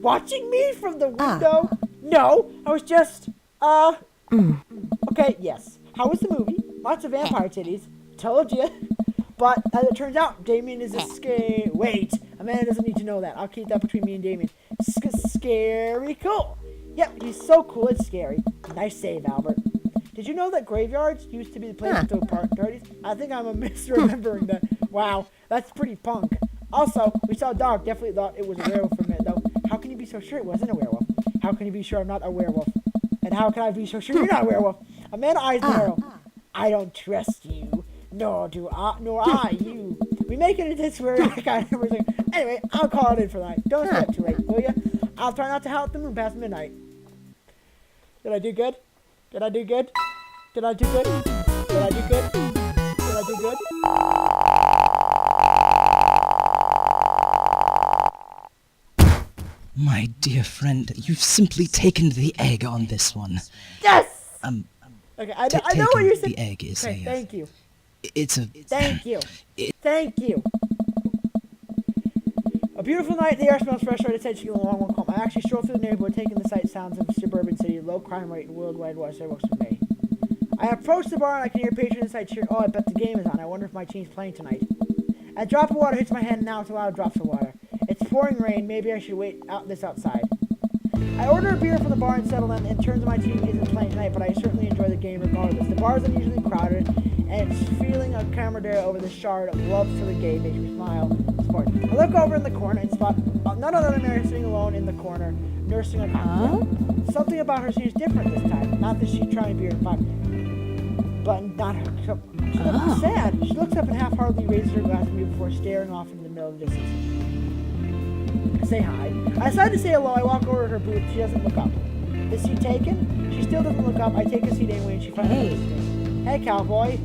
watching me from the window? No, I was just, Okay, yes. How was the movie? Lots of vampire titties. Told you. But as it turns out, Damien is a scary... Wait, Amanda doesn't need to know that. I'll keep that between me and Damien. Scary cool. Yep, he's so cool, it's scary. Nice save, Albert. Did you know that graveyards used to be the place to throw parties? I think I'm misremembering that. Wow, that's pretty punk. Also, we saw a dog. Definitely thought it was a werewolf for a minute, though. How can you be so sure it wasn't a werewolf? How can you be sure I'm not a werewolf? And how can I be so sure you're not a werewolf? Amanda eyes the arrow. I don't trust you. Nor I you. We make it into this where anyway, I'll call it in for the night. Don't stay up too late, will ya? I'll try not to howl at the moon past midnight. Did I do good? Did I do good? Did I do good? Did I do good? Did I do good? My dear friend, you've simply taken the egg on this one. Yes! Okay, I know what you're saying. The egg is okay, thank you. It's a... Thank you. Thank you. A beautiful night, the air smells fresh, so I decided to get a long walk home. I actually strolled through the neighborhood, taking the sight sounds of a suburban city, low crime rate, and worldwide watch that works for me. I approach the bar and I can hear patrons inside cheering. Oh, I bet the game is on. I wonder if my team's playing tonight. A drop of water hits my hand, and now it's a lot of drops of water. It's pouring rain. Maybe I should wait this outside. I order a beer from the bar and settle in, and turns my team isn't playing tonight, but I certainly enjoy the game regardless. The bar is unusually crowded, and it's feeling a camaraderie over the shard of love for the game makes me smile. Sport. I look over in the corner and spot none other than Mary sitting alone in the corner, nursing a cocktail. Something about her seems different this time. Not that she's trying beer and fun, but not her. She looks sad. She looks up and half-heartedly raises her glass to me before staring off into the middle of the distance. I say hi. I decide to say hello. I walk over to her booth. She doesn't look up. Is she taken? She still doesn't look up. I take a seat anyway, and she finally notices me. Hey, cowboy.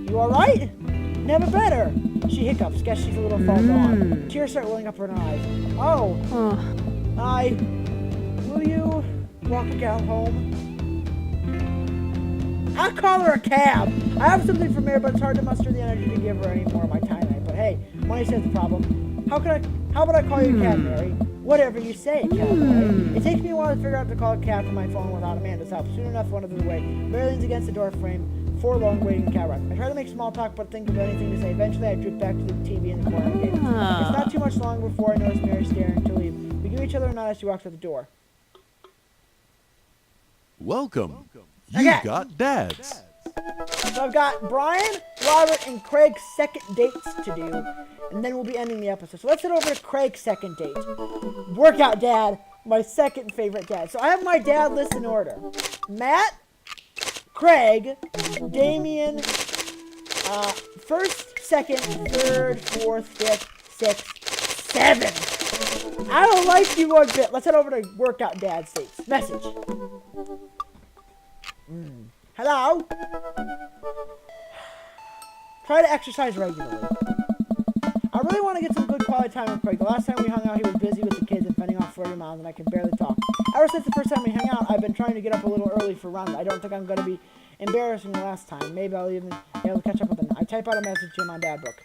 You alright? Never better. She hiccups. Guess she's a little far gone. Tears start welling up her eyes. Oh. Will you walk a gal home? I'll call her a cab. I have something for Mary, but it's hard to muster the energy to give her any more of my time. But hey, money says the problem. How about I call you a cab, Mary? Whatever you say, cowboy. It takes me a while to figure out to call a cab from my phone without Amanda's help. Soon enough, one of them away. Mary leans against the door frame, forlorn, waiting in cab ride. I try to make small talk, but think of anything to say. Eventually, I drift back to the TV in the corner of the gate. It's not too much longer before I notice Mary staring to leave. We give each other a nod as she walks out the door. Welcome. Okay. You've got dads. So I've got Brian, Robert, and Craig's second dates to do, and then we'll be ending the episode. So let's head over to Craig's second date. Workout dad, my second favorite dad. So I have my dad list in order. Matt, Craig, Damien, first, second, third, fourth, fifth, sixth, seventh. I don't like you one bit. Let's head over to Workout Dad's dates. Message. Hello? Try to exercise regularly. I really want to get some good quality time with Craig. The last time we hung out, he was busy with the kids and fending off 40 miles, and I could barely talk. Ever since the first time we hung out, I've been trying to get up a little early for runs. I don't think I'm going to be embarrassing the last time. Maybe I'll even be able to catch up with him. I type out a message to him on Dad Book.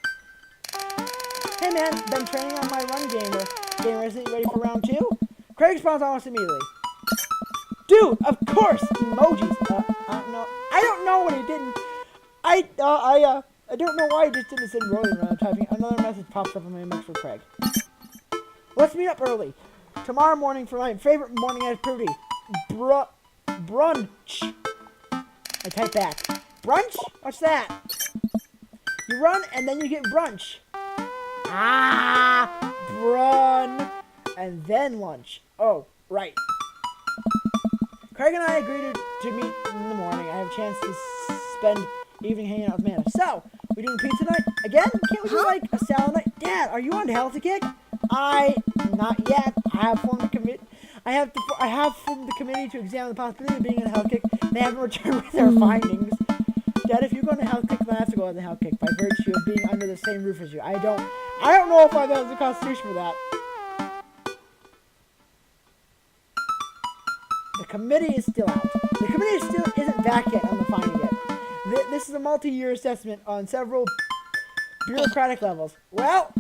Hey man, been training on my run gamer. Isn't he ready for round 2? Craig responds almost immediately. Dude, of course! Emojis. I don't know when he didn't. I don't know why he just didn't send rolling when I'm typing. Another message pops up on my inbox for Craig. Let's meet up early. Tomorrow morning for my favorite morning activity. Brunch. I type back. Brunch? What's that? You run and then you get brunch. Brun. And then lunch. Oh, right. Craig and I agreed to meet in the morning. I have a chance to spend the evening hanging out with Amanda. So, we doing pizza night? Again? Can't we do like a salad night? Dad, are you on the healthy kick? Not yet. I have formed a committee. I have formed the committee to examine the possibility of being on a health kick. They haven't returned with their findings. Dad, if you go on a health kick, then I have to go on the health kick by virtue of being under the same roof as you. I don't know if I have the constitution for that. The committee is still out. The committee still isn't back yet on the finding yet. This is a multi-year assessment on several bureaucratic levels. Well,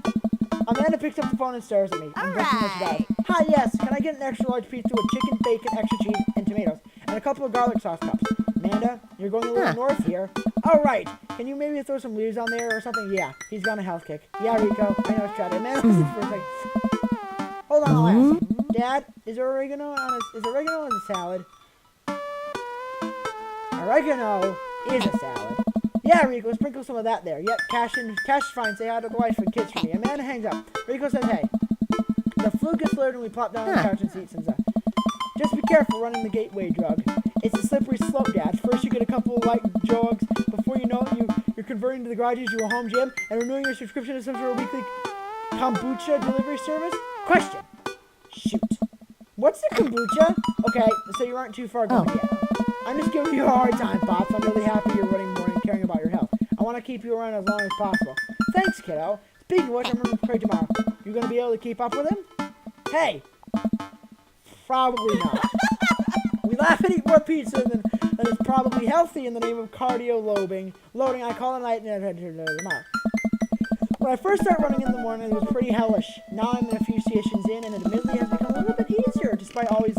Amanda picks up the phone and stares at me. I'm breaking this down. Hi, yes. Can I get an extra large pizza with chicken, bacon, extra cheese, and tomatoes, and a couple of garlic sauce cups? Amanda, you're going a little north here. All right. Can you maybe throw some leaves on there or something? Yeah. He's got a health kick. Yeah, Rico. I know it's Chad. Amanda, listen for a second. Hold on, I'll ask. Dad, is there oregano on the salad? Oregano is a salad. Yeah, Rico, sprinkle some of that there. Yep, Cash is fine. Say hi to the wife and kids for me. Amanda hangs up. Rico says, hey. The flu gets loaded and we plop down on the couch and see some stuff. Just be careful running the gateway drug. It's a slippery slope, Dad. First you get a couple of light jogs. Before you know it, you're converting to the garages to a home gym and renewing your subscription to some sort of weekly kombucha delivery service? Question. Shoot. What's the kombucha? Okay, so you aren't too far gone yet. I'm just giving you a hard time, Pops. I'm really happy you're running more and caring about your health. I want to keep you around as long as possible. Thanks, kiddo. Speaking of which, I'm running Craig tomorrow. You going to be able to keep up with him? Hey. Probably not. We laugh and eat more pizza than is probably healthy in the name of cardio loading. I call it a night and I head to the mouth. When I first started running in the morning, it was pretty hellish. Now I'm in a few stations in, and it admittedly has become a little bit easier, despite always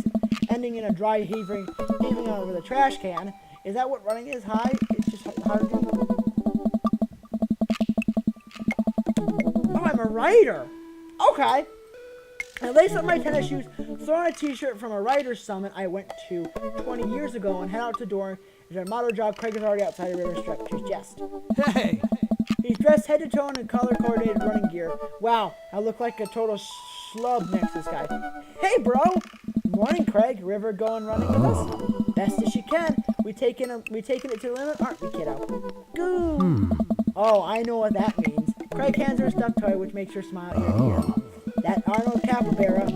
ending in a dry heaving over the trash can. Is that what running is? Hi? It's just hard to do. Oh, I'm a writer. Okay. I laced up my tennis shoes, throw on a t-shirt from a writer's summit I went to 20 years ago, and head out the door. Into a motto job. Craig is already outside the river strip. He's jest. Hey! He's dressed head to toe in color-coordinated running gear. Wow, I look like a total schlub next to this guy. Hey, bro! Morning, Craig. River going running with us? Best as she can. We taking it to the limit, aren't we, kiddo? Goo! Oh, I know what that means. Craig hands her a stuffed toy, which makes her smile ear to ear. That Arnold capybara.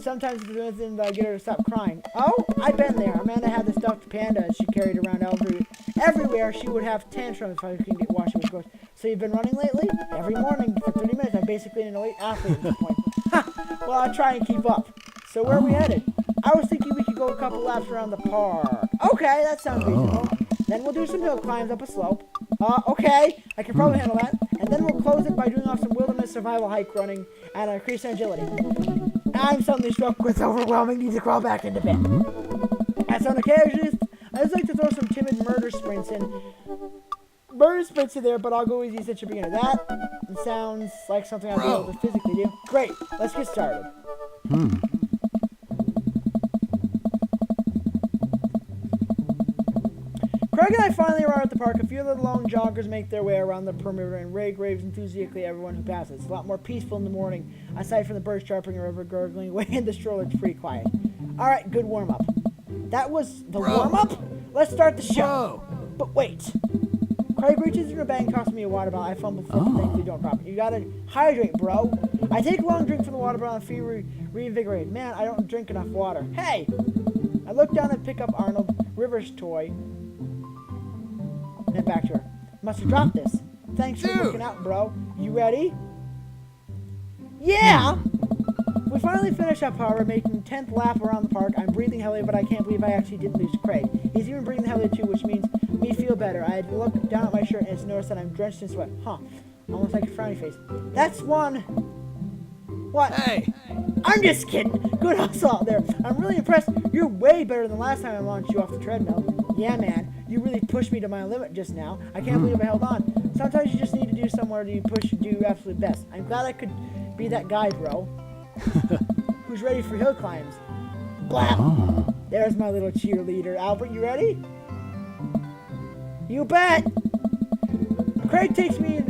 Sometimes it's anything to get her to stop crying. Oh, I've been there. Amanda had the stuffed panda she carried around everywhere. She would have tantrums if I couldn't get washed with gross. So you've been running lately? Every morning for 30 minutes. I'm basically an elite athlete at this point. Well, I'll try and keep up. So where are we headed? I was thinking we could go a couple laps around the park. Okay, that sounds reasonable. Then we'll do some hill climbs up a slope. Okay, I can probably handle that. And then we'll close it by doing off some wilderness survival hike running and increase agility. I'm suddenly struck with overwhelming need to crawl back into bed. As on occasions, I just like to throw some timid murder sprints in there, but I'll go easy since you're beginner. That sounds like something I'll be able to physically do. Great, let's get started. Craig and I finally arrive at the park. A few of the lone joggers make their way around the perimeter, and Ray graves enthusiastically everyone who passes. It's a lot more peaceful in the morning, aside from the birds chirping and river gurgling away, and the stroller is pretty quiet. Alright, good warm-up. That was the warm-up? Let's start the show. But wait. Craig reaches in her bag and tosses me a water bottle. I fumble for the things you don't drop. You gotta hydrate, bro. I take a long drink from the water bottle and feel reinvigorated. Man, I don't drink enough water. Hey! I look down and pick up Arnold Rivers' toy. And back to her. Must have dropped this. Thanks for looking out, bro. You ready? Yeah! We finally finish up, however, making 10th lap around the park. I'm breathing heavily, but I can't believe I actually did lose Craig. He's even breathing heavily too, which means me feel better. I had to look down at my shirt and noticed that I'm drenched in sweat. Huh. Almost like a frowny face. That's one. What? Hey! I'm just kidding. Good hustle out there. I'm really impressed. You're way better than the last time I launched you off the treadmill. Yeah, man. You really pushed me to my limit just now. I can't believe I held on. Sometimes you just need to do somewhere to push and do your absolute best. I'm glad I could be that guy, bro. Who's ready for hill climbs? Blap. There's my little cheerleader. Albert, you ready? You bet. Craig takes me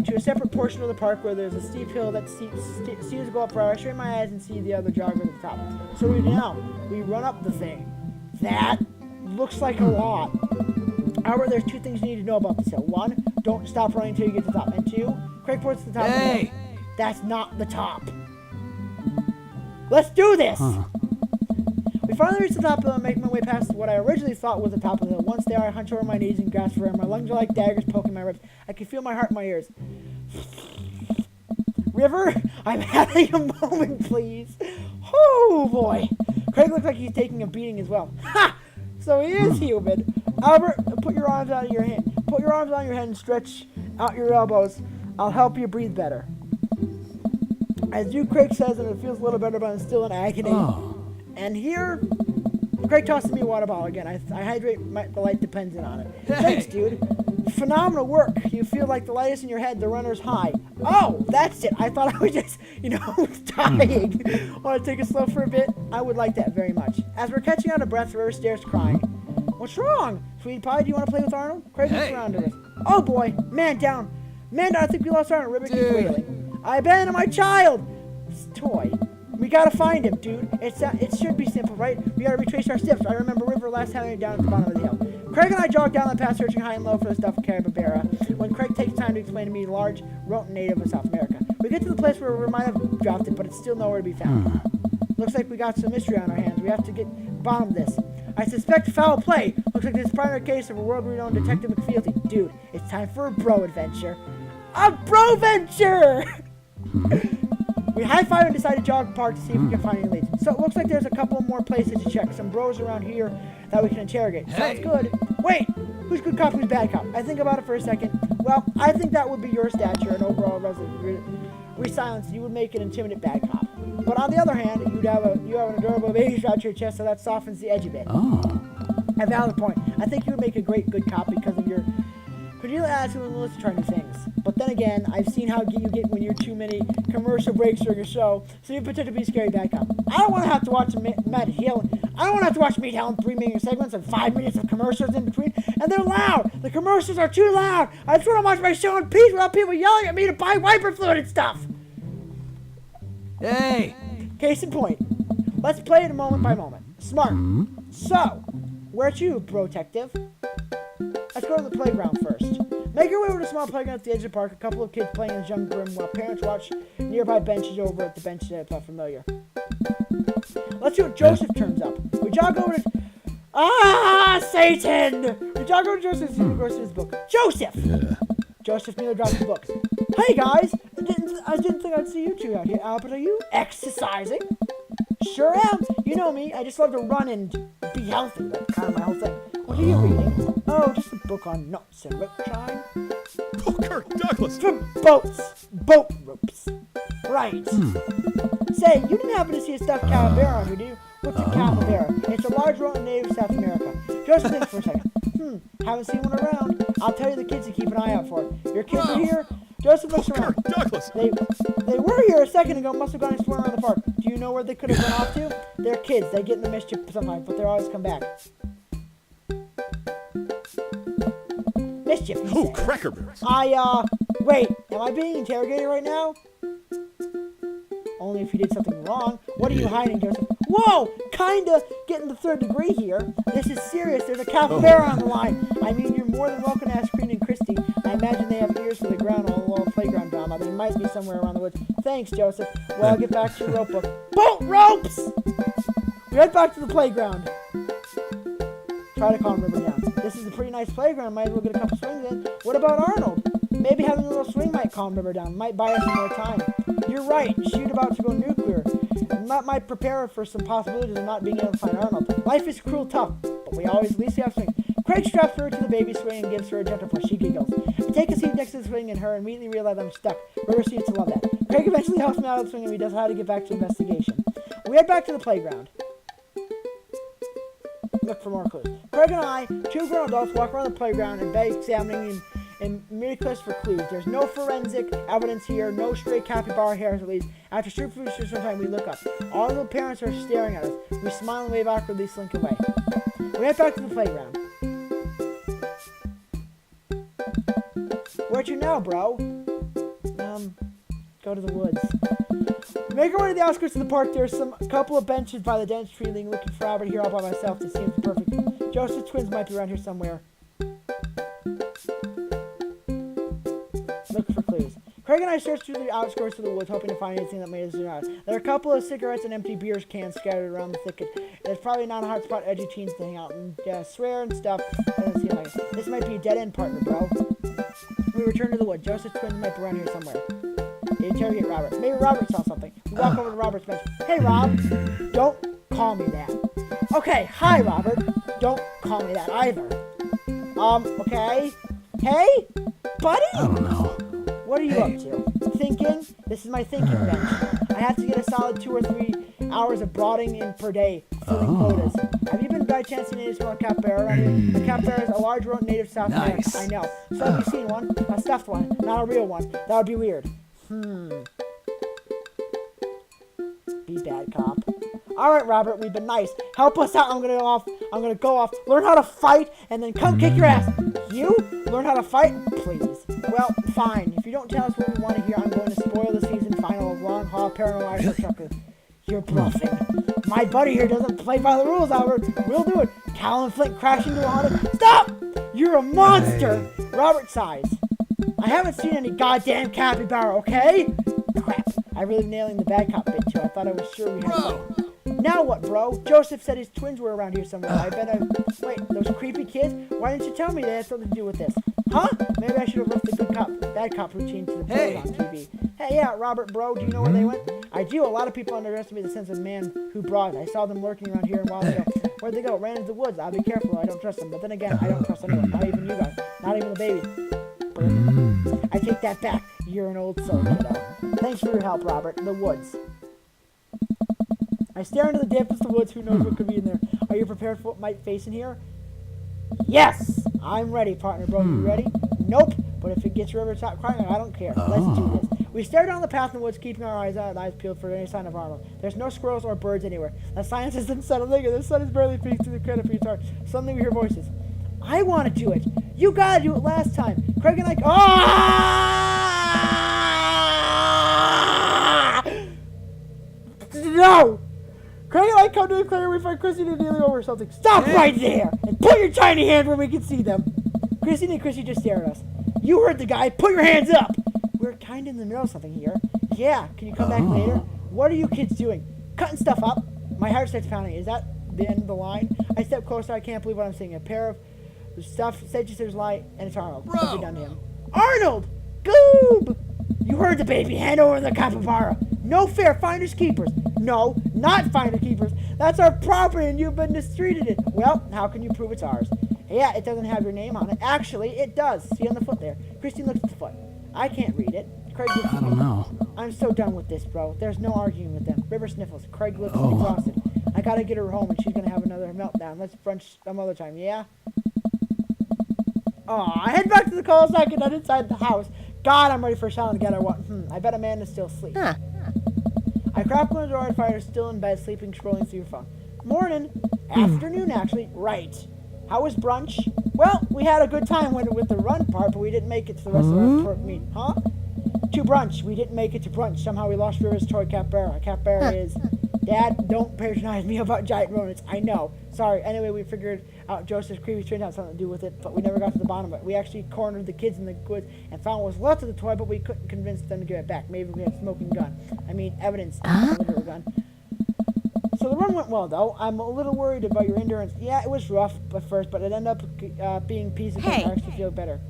to a separate portion of the park where there's a steep hill that seems to go up forever. I strain my eyes and see the other jogger at the top. So we do now. We run up the thing. That looks like a lot. However, there's two things you need to know about this hill. One, don't stop running until you get to the top. And two, Craig points to the top of the hill. That's not the top. Let's do this! We finally reach the top of the hill and make my way past what I originally thought was the top of the hill. Once there, I hunch over my knees and grasp for air. My lungs are like daggers poking my ribs. I can feel my heart in my ears. River, I'm having a moment, please. Oh, boy. Craig looks like he's taking a beating as well. Ha! So he is human. Albert, put your arms out of your hand. Put your arms on your head and stretch out your elbows. I'll help you breathe better. As you, Craig says, and it feels a little better, but I'm still in agony. And here, Craig tosses me a water bottle again. I hydrate the light dependent on it. Thanks, dude. Phenomenal work. You feel like the light is in your head, the runner's high. Oh, that's it. I thought I was just, dying. Want to take it slow for a bit? I would like that very much. As we're catching out of breath, River stares crying. What's wrong? Sweetie Pie, do you want to play with Arnold? Craig looks around at us. Oh, boy. Man down. I think we lost Arnold. River keeps wailing. I abandoned my child! Toy. We gotta find him, dude. It should be simple, right? We gotta retrace our steps. I remember River last time down at the bottom of the hill. Craig and I jog down the path searching high and low for the stuff of capybara, when Craig takes time to explain to me the large, rodent native of South America. We get to the place where River might have dropped it, but it's still nowhere to be found. Looks like we got some mystery on our hands. We have to get bottom of this. I suspect foul play. Looks like this is a primary case of a world-renowned Detective McFeely. Dude, it's time for a bro adventure. A bro venture! We high-five and decide to jog the park to see if we can find any leads. So it looks like there's a couple more places to check. Some bros around here that we can interrogate. Sounds good. Wait! Who's good cop, who's bad cop? I think about it for a second. Well, I think that would be your stature and overall resilience. You would make an intimidating bad cop. But on the other hand, you have an adorable baby strap to your chest, so that softens the edge a bit. A valid point. I think you would make a great good cop because of your congenial attitude and willingness to try new things. But then again, I've seen how you get when you're too many commercial breaks during a show, so you potentially be a scary bad cop. I don't want to have to watch Matt Hill. I don't want to have to watch Meat Hill in 3-minute segments and 5 minutes of commercials in between, and they're loud. The commercials are too loud. I just want to watch my show in peace without people yelling at me to buy wiper fluid and stuff. Hey! Case in point. Let's play it moment by moment. Smart. So, where's you, bro-tective? Let's go to the playground first. Make your way over to a small playground at the edge of the park. A couple of kids playing in the jungle room while parents watch nearby benches over at the bench that are familiar. Let's see what Joseph turns up. We jog over to... Satan! We jog over to Joseph and see what goes to his book. Joseph! Yeah. Joseph nearly drops the books. Hey guys! I didn't think I'd see you two out here. Albert, are you exercising? Sure am. You know me. I just love to run and be healthy. That's kind of my whole thing. What are you reading? Oh, just a book on nuts and reptile. Oh, Kirk Douglas! For boats. Boat ropes. Right. Say, you didn't happen to see a stuffed capybara on here, do you? What's a capybara? It's a large rodent native to South America. Joseph thinks for a second. Haven't seen one around. I'll tell you the kids to keep an eye out for it. Your kids are here? Joseph looks around. Douglas. They were here a second ago. Must have gone exploring around the park. Do you know where they could have gone off to? They're kids. They get in the mischief sometimes, but they always come back. Mischief, you Oh, say. cracker barrels. Wait. Am I being interrogated right now? Only if you did something wrong. What are you hiding, Joseph? Whoa! Kinda getting the third degree here. This is serious. There's a capybara on the line. I mean, you're more than welcome to ask Green and Christy. I imagine they have ears for the ground on a little playground down there. They might be somewhere around the woods. Thanks, Joseph. Well, I'll get back to your rope book. Boat ropes! We head back to the playground. Try to calm River down. This is a pretty nice playground. Might as well get a couple swings in. What about Arnold? Maybe having a little swing might calm River down. Might buy us some more time. You're right. She's about to go nuclear. And that might prepare her for some possibilities of not being able to find Arnold. Life is cruel tough, but we always at least have swing. Craig straps her to the baby swing and gives her a gentle push. She giggles. I take a seat next to the swing and her immediately realize I'm stuck. River seems to love that. Craig eventually helps me out of the swing and he does how to get back to investigation. We head back to the playground. Look for more clues. Craig and I, two grown adults, walk around the playground and beg examining and meticulous for clues. There's no forensic evidence here, no stray capybara hairs at least. After stripping for some time, we look up. All the parents are staring at us. We smile and wave awkwardly, slink away. We head back to the playground. Where'd you now, bro? Go to the woods. We make our way to the outskirts of the park. There's a couple of benches by the dense tree looking for Albert here all by myself. This seems perfect. Joseph's twins might be around here somewhere. Look for clues. Craig and I searched through the outskirts of the woods, hoping to find anything that made us zoom out. There are a couple of cigarettes and empty beer cans scattered around the thicket. There's probably not a hard spot edgy teens to hang out and swear and stuff. Doesn't seem like it. This might be a dead-end partner, bro. We return to the woods. Joseph's twins might be around here somewhere. We interrogate Robert. Maybe Robert saw something. We walk over to Robert's bench. Hey, Rob. Don't call me that. Okay, hi, Robert. Don't call me that either. Okay. Hey, buddy? I don't know. What are you up to? Thinking? This is my thinking bench. I have to get a solid 2 or 3 hours of brooding in per day, filling quotas. Have you been by chance seen any small capybara around here? The capybara is a large rodent native to South America. I know. So have you seen one? A stuffed one, not a real one. That would be weird. Be bad cop. Alright, Robert, we've been nice. Help us out. I'm gonna go off, learn how to fight, and then come kick your ass. You? Learn how to fight? Please. Well, fine. If you don't tell us what we want to hear, I'm going to spoil the season final of Long Haul Paranormal Trucker. You're bluffing. My buddy here doesn't play by the rules, Albert. We'll do it. Cal and Flint crash into a haunted... Stop! You're a monster! Robert sighs. I haven't seen any goddamn capybara, okay? Crap. I really nailing the bad cop bit, too. I thought I was sure we had some. Now what, bro? Joseph said his twins were around here somewhere. I bet Wait, those creepy kids? Why didn't you tell me they had something to do with this? Huh? Maybe I should have left the good cop, bad cop routine to the pros on TV. Hey, yeah, Robert, bro, do you know where they went? I do. A lot of people underestimate the sense of man who brought it. I saw them lurking around here a while ago. Where'd they go? Ran into the woods. I'll be careful. I don't trust them. But then again, I don't trust anyone. Not even you guys. Not even the baby. I take that back. You're an old soul, kiddo. Thanks for your help, Robert. The woods. I stare into the depths of the woods. Who knows what could be in there? Are you prepared for what might face in here? Yes! I'm ready, partner, bro. You ready? Nope. But if it gets River top crying, I don't care. Let's do this. We stare down the path in the woods, keeping our eyes out and eyes peeled for any sign of Arnold. There's no squirrels or birds anywhere. The science isn't settling, and the sun is barely peeking through the canopy dark. Suddenly we hear voices. I want to do it. You gotta do it last time. Craig and I... Ah! No! Craig and I come to the clearing. We find Christy and Neely over something. Stop right there! And put your tiny hand where we can see them. Christy and Christy just stare at us. You heard the guy. Put your hands up! We're kind of in the middle of something here. Yeah, can you come back later? What are you kids doing? Cutting stuff up? My heart starts pounding. Is that the end of the line? I step closer. I can't believe what I'm seeing. A pair of stuff, Sedgester's light, and it's Arnold. What's he done to him? Arnold! Goob! You heard the baby. Hand over the capybara. No fair. Finders keepers. No, not finder keepers. That's our property and you've been mistreated it. Well, how can you prove it's ours? Yeah, it doesn't have your name on it. Actually, it does. See on the foot there. Christine looks at the foot. I can't read it. Craig looks I don't know. I'm so done with this, bro. There's no arguing with them. River sniffles. Craig looks exhausted. I gotta get her home and she's gonna have another meltdown. Let's brunch some other time, yeah? Aw, I head back to the cul-de-sac and then inside the house. God, I'm ready for a shower again. I bet Amanda's still asleep. I crack on the door and find her still in bed, sleeping, scrolling through your phone. Morning. Afternoon, actually. Right. How was brunch? Well, we had a good time with the run part, but we didn't make it to the rest of our meet. Huh? To brunch. We didn't make it to brunch. Somehow we lost River's toy capybara. Capybara is... Dad, don't patronize me about giant rodents. I know. Sorry. Anyway, we figured out Joseph's creepy strange had something to do with it, but we never got to the bottom of it. We actually cornered the kids in the woods and found what was left of the toy, but we couldn't convince them to give it back. Maybe we had a smoking gun. I mean, evidence of a literal gun. So the run went well, though. I'm a little worried about your endurance. Yeah, it was rough at first, but it ended up being piece of cake. I actually feel better.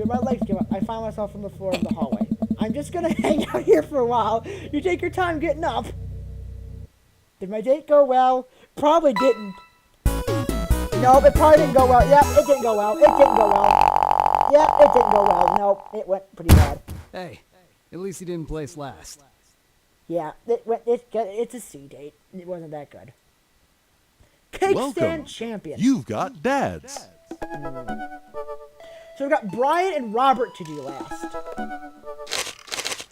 My legs give up. I find myself on the floor of the hallway. I'm just gonna hang out here for a while. You take your time getting up. Did my date go well? Probably didn't. Nope, it probably didn't go well. Yep, it didn't go well. It didn't go well. Yep, it didn't go well. Nope, it went pretty bad. Hey, at least he didn't place last. Yeah, it's a C date. It wasn't that good. Cake Welcome. stand champion. You've got dads. So we've got Brian and Robert to do last.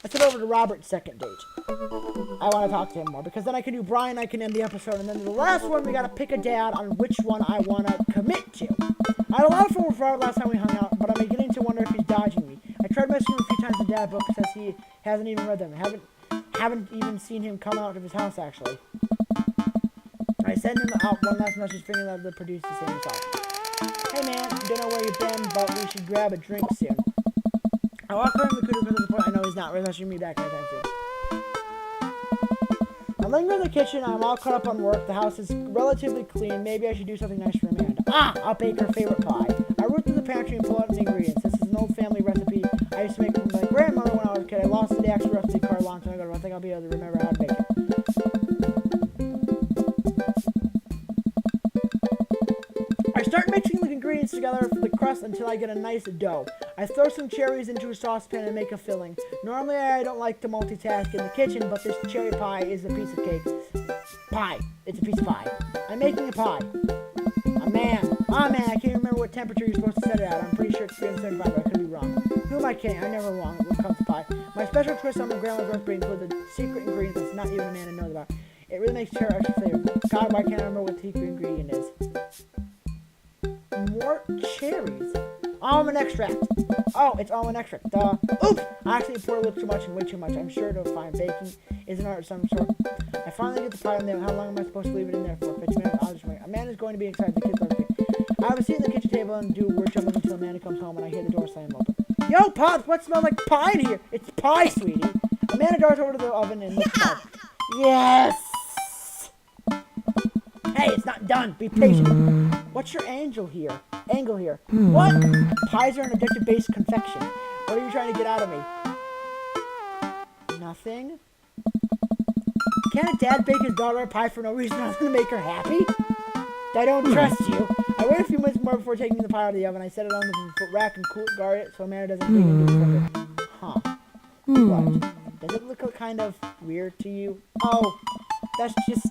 Let's head over to Robert's second date. I want to talk to him more, because then I can do Brian, I can end the episode, and then the last one, we got to pick a dad on which one I want to commit to. I had a lot of fun with Robert last time we hung out, but I'm beginning to wonder if he's dodging me. I tried messaging him a few times in dad book, says he hasn't even read them. Haven't even seen him come out of his house, actually. I send him out one last message, figuring out the producer to say himself. Hey man, don't know where you've been, but we should grab a drink soon. I walk around the computer because of the point I know he's not messaging me back anytime soon. I linger in the kitchen. I'm all caught up on work. The house is relatively clean. Maybe I should do something nice for Amanda. I'll bake her favorite pie. I root through the pantry and pull out the ingredients. This is an old family recipe I used to make with my grandmother when I was a kid. I lost the actual recipe card a long time ago, but I think I'll be able to remember how to make it. I start mixing the ingredients together for the crust until I get a nice dough. I throw some cherries into a saucepan and make a filling. Normally I don't like to multitask in the kitchen, but this cherry pie is a piece of cake. Pie. It's a piece of pie. I'm making a pie. Man, I can't remember what temperature you're supposed to set it at. I'm pretty sure it's 375, but I could be wrong. Who am I kidding? I'm never wrong when it comes to pie. My special twist on my grandma's recipe includes a secret ingredient that's not even Amanda knows about. It really makes cherry extra flavorful. God, why can't I remember what the secret ingredient is? More cherries. Almond extract. Oh, it's almond extract. Duh. Oops! I actually poured a little too much and way too much. I'm sure it'll find baking is an art of some sort. I finally get the pie in there. How long am I supposed to leave it in there for? 15 minutes? I'll just wait. Amanda's going to be excited. The kids love me. I have a seat at the kitchen table and do word jumping until Amanda comes home and I hear the door slam open. Yo, Pops, what smells like pie in here? It's pie, sweetie. Amanda drives over to the oven and looks up. Yes! Hey, it's not done. Be patient. What's your angle here? What? Pies are an addictive-based confection. What are you trying to get out of me? Nothing? Can't a dad bake his daughter a pie for no reason other than to make her happy? I don't trust you. I wait a few minutes more before taking the pie out of the oven. I set it on the rack and guard it so Amanda doesn't dig into it. Huh. What? Does it look kind of weird to you? Oh, that's just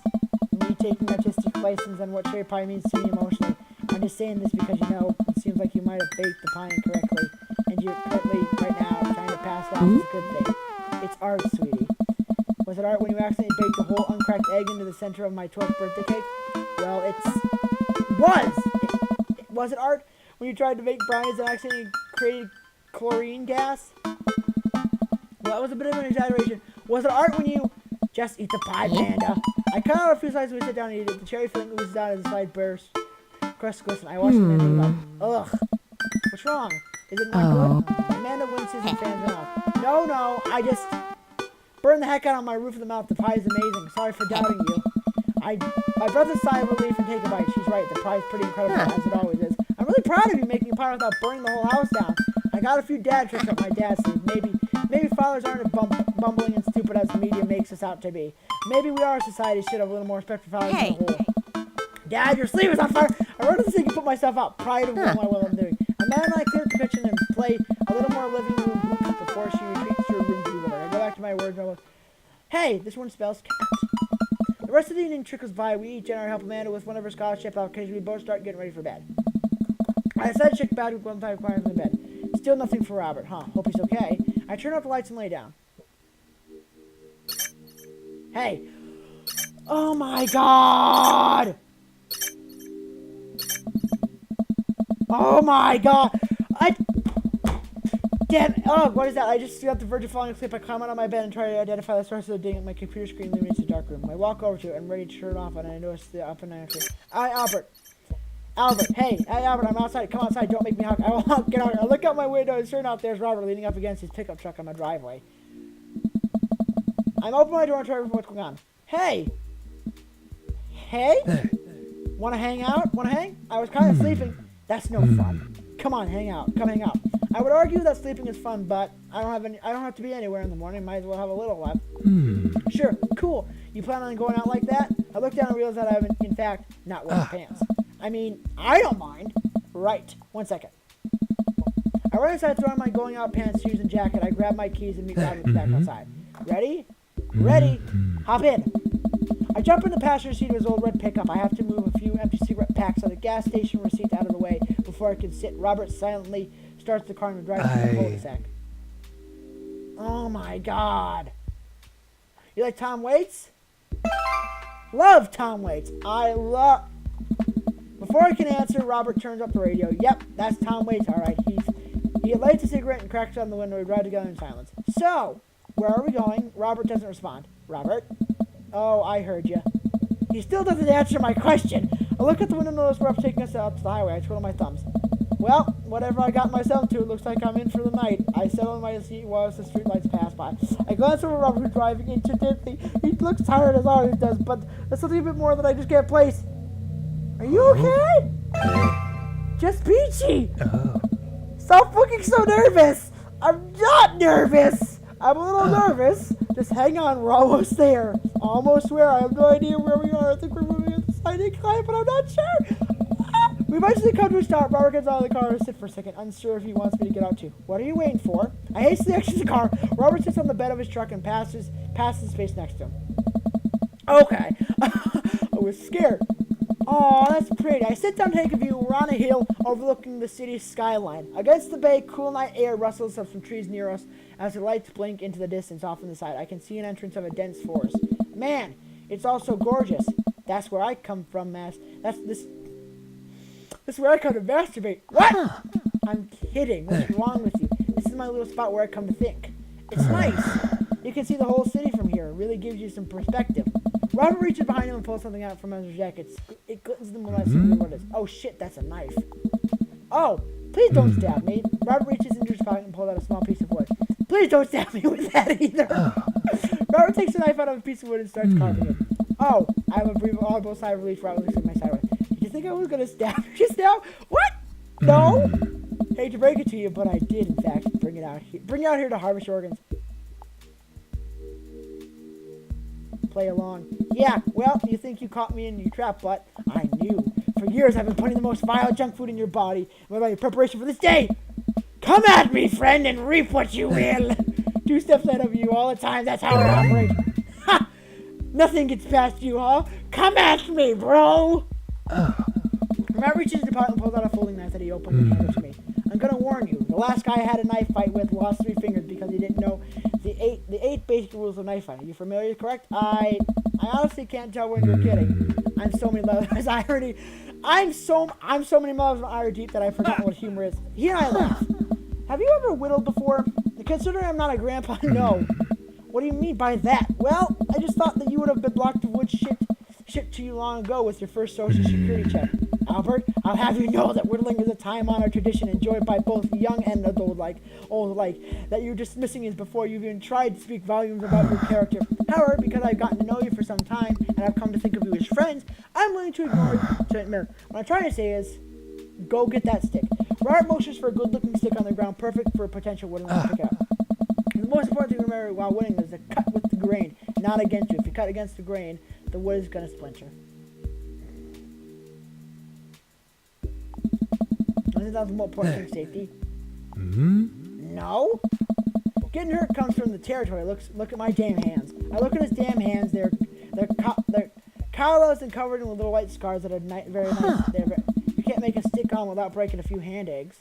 me taking artistic license on what cherry pie means to me emotionally. I'm just saying this because, you know, it seems like you might have baked the pie incorrectly, and you're currently, right now, trying to pass it off as a good thing. It's art, sweetie. Was it art when you accidentally baked a whole uncracked egg into the center of my 12th birthday cake? Well, was it art when you tried to bake brownies and accidentally created chlorine gas? Well, that was a bit of an exaggeration. Was it art when you just eat the pie, Panda? I cut out a few slices and we sit down and eat it. The cherry filling oozes out as the side burst. Crust glisten. I watch the man like, ugh. What's wrong? Is it not good? Amanda winces and fans her mouth. No, I just burned the heck out on my roof of the mouth. The pie is amazing. Sorry for doubting you. My brother's sigh of relief and take a bite. She's right. The pie is pretty incredible, as it always is. I'm really proud of you making a pie without burning the whole house down. I got a few dad tricks up my dad's sleeve. Maybe fathers aren't as bumbling and stupid as the media makes us out to be. Maybe we are a society should have a little more respect for fathers as a whole. Dad, your sleeve is on fire! I run to the sink and put myself out, pride of what I'm doing. Amanda and I clear up the kitchen and play a little more living room hoops before she retreats to her room to my words. Hey, this one spells cat. The rest of the evening trickles by. We eat dinner and help Amanda with one of her scholarship applications. We both start getting ready for bed. I decided to check back with one time quiet in bed. Still nothing for Robert, huh? Hope he's okay. I turn off the lights and lay down. Hey. Oh my god! Oh my god! Damn! Oh, what is that? I just got the verge of falling asleep. I climb out of my bed and try to identify the source of the ding at my computer screen illuminates the dark room. I walk over to it and ready to turn it off, and I notice the up and down screen. Albert. Hey, Albert, I'm outside. Come outside. Don't make me hawk. I won't get out here. I look out my window and sure enough, there's Robert leaning up against his pickup truck on my driveway. I'm open my door and try to what's going on. Hey! Wanna hang out? Wanna hang? I was kind of sleeping. That's no fun. Come on, hang out. Come hang out. I would argue that sleeping is fun, but I don't have to be anywhere in the morning. Might as well have a little left. Sure, cool. You plan on going out like that? I look down and realize that I have, in fact, not wearing pants. I mean, I don't mind. Right. 1 second. I run inside, throw on my going out pants, shoes, and jacket. I grab my keys and meet Robert back outside. Ready? Ready. Hop in. I jump in the passenger seat of his old red pickup. I have to move a few empty cigarette packs on the gas station receipt out of the way before I can sit. Robert silently starts the car and drives through the cul-de-sac. Oh my god. You like Tom Waits? Love Tom Waits. Before I can answer, Robert turns up the radio. Yep, that's Tom Waits, alright. He lights a cigarette and cracks on the window. We drive together in silence. So, where are we going? Robert doesn't respond. Robert? Oh, I heard you. He still doesn't answer my question. I look at the window and notice Robert's taking us out to the highway. I twiddle my thumbs. Well, whatever I got myself to, it looks like I'm in for the night. I settle in my seat while the streetlights pass by. I glance over Robert, who's driving intently. He looks tired as always does, but there's something a bit more that I just can't place. Are you okay? Just peachy. Stop looking so nervous. I'm not nervous. I'm a little nervous. Just hang on, we're almost there. Almost where? I have no idea where we are. I think we're moving at the side incline, but I'm not sure. We eventually come to a stop. Robert gets out of the car and sits for a second, unsure if he wants me to get out too. What are you waiting for? I hastily exit the car. Robert sits on the bed of his truck and passes the space next to him. Okay. I was scared. Oh, that's pretty. I sit down to take a view. We're on a hill overlooking the city's skyline. Against the bay, cool night air rustles of some trees near us as the lights blink into the distance off on the side. I can see an entrance of a dense forest. Man, it's all so gorgeous. That's where I come from, This is where I come to masturbate. What? I'm kidding. What's wrong with you? This is my little spot where I come to think. It's nice. You can see the whole city from here. It really gives you some perspective. Robert reaches behind him and pulls something out from under his jacket. It glistens in the moonlight. What it is. Oh shit, that's a knife. Oh, please don't stab me. Robert reaches into his pocket and pulls out a small piece of wood. Please don't stab me with that either. Robert takes the knife out of a piece of wood and starts carving it. Oh, I have a brief audible sigh of relief. Robert looks at my sideways. Did you think I was gonna stab you just now? What? No. Hate to break it to you, but I did in fact bring it out here. Bring it out here to harvest your organs. Play along. Yeah, well, you think you caught me in your trap, but I knew. For years, I've been putting the most vile junk food in your body. What about your preparation for this day? Come at me, friend, and reap what you will. 2 steps ahead of you all the time. That's how it operates. Ha! Nothing gets past you, huh? Come at me, bro. Matt reaches the pocket and pulls out a folding knife that he opened and handed to me. I'm gonna warn you. The last guy I had a knife fight with lost 3 fingers because he didn't know the eight basic rules of knife fighting. Are you familiar? Correct? I honestly can't tell when you're kidding. I'm so many levels irony. I'm so many levels of irony deep that I've forgotten what humor is. He and I laugh. Have you ever whittled before? Considering I'm not a grandpa, no. What do you mean by that? Well, I just thought that you would have been blocked of wood shipped to you long ago with your first social security check. Albert, I'll have you know that whittling is a time-honored tradition enjoyed by both young and old alike. That you're dismissing is before you've even tried to speak volumes about your character. However, because I've gotten to know you for some time and I've come to think of you as friends, I'm willing to ignore it to admit. What I'm trying to say is, go get that stick. Robert motions for a good-looking stick on the ground, perfect for a potential whittling to pick up. The most important thing to remember while whittling is to cut with the grain, not against you. If you cut against the grain, the wood is going to splinter. I think that's the most important thing, safety. No? Getting hurt comes from the territory. Look at my damn hands. I look at his damn hands. They're collars and covered in little white scars that are very nice. You can't make a stick on without breaking a few hand eggs.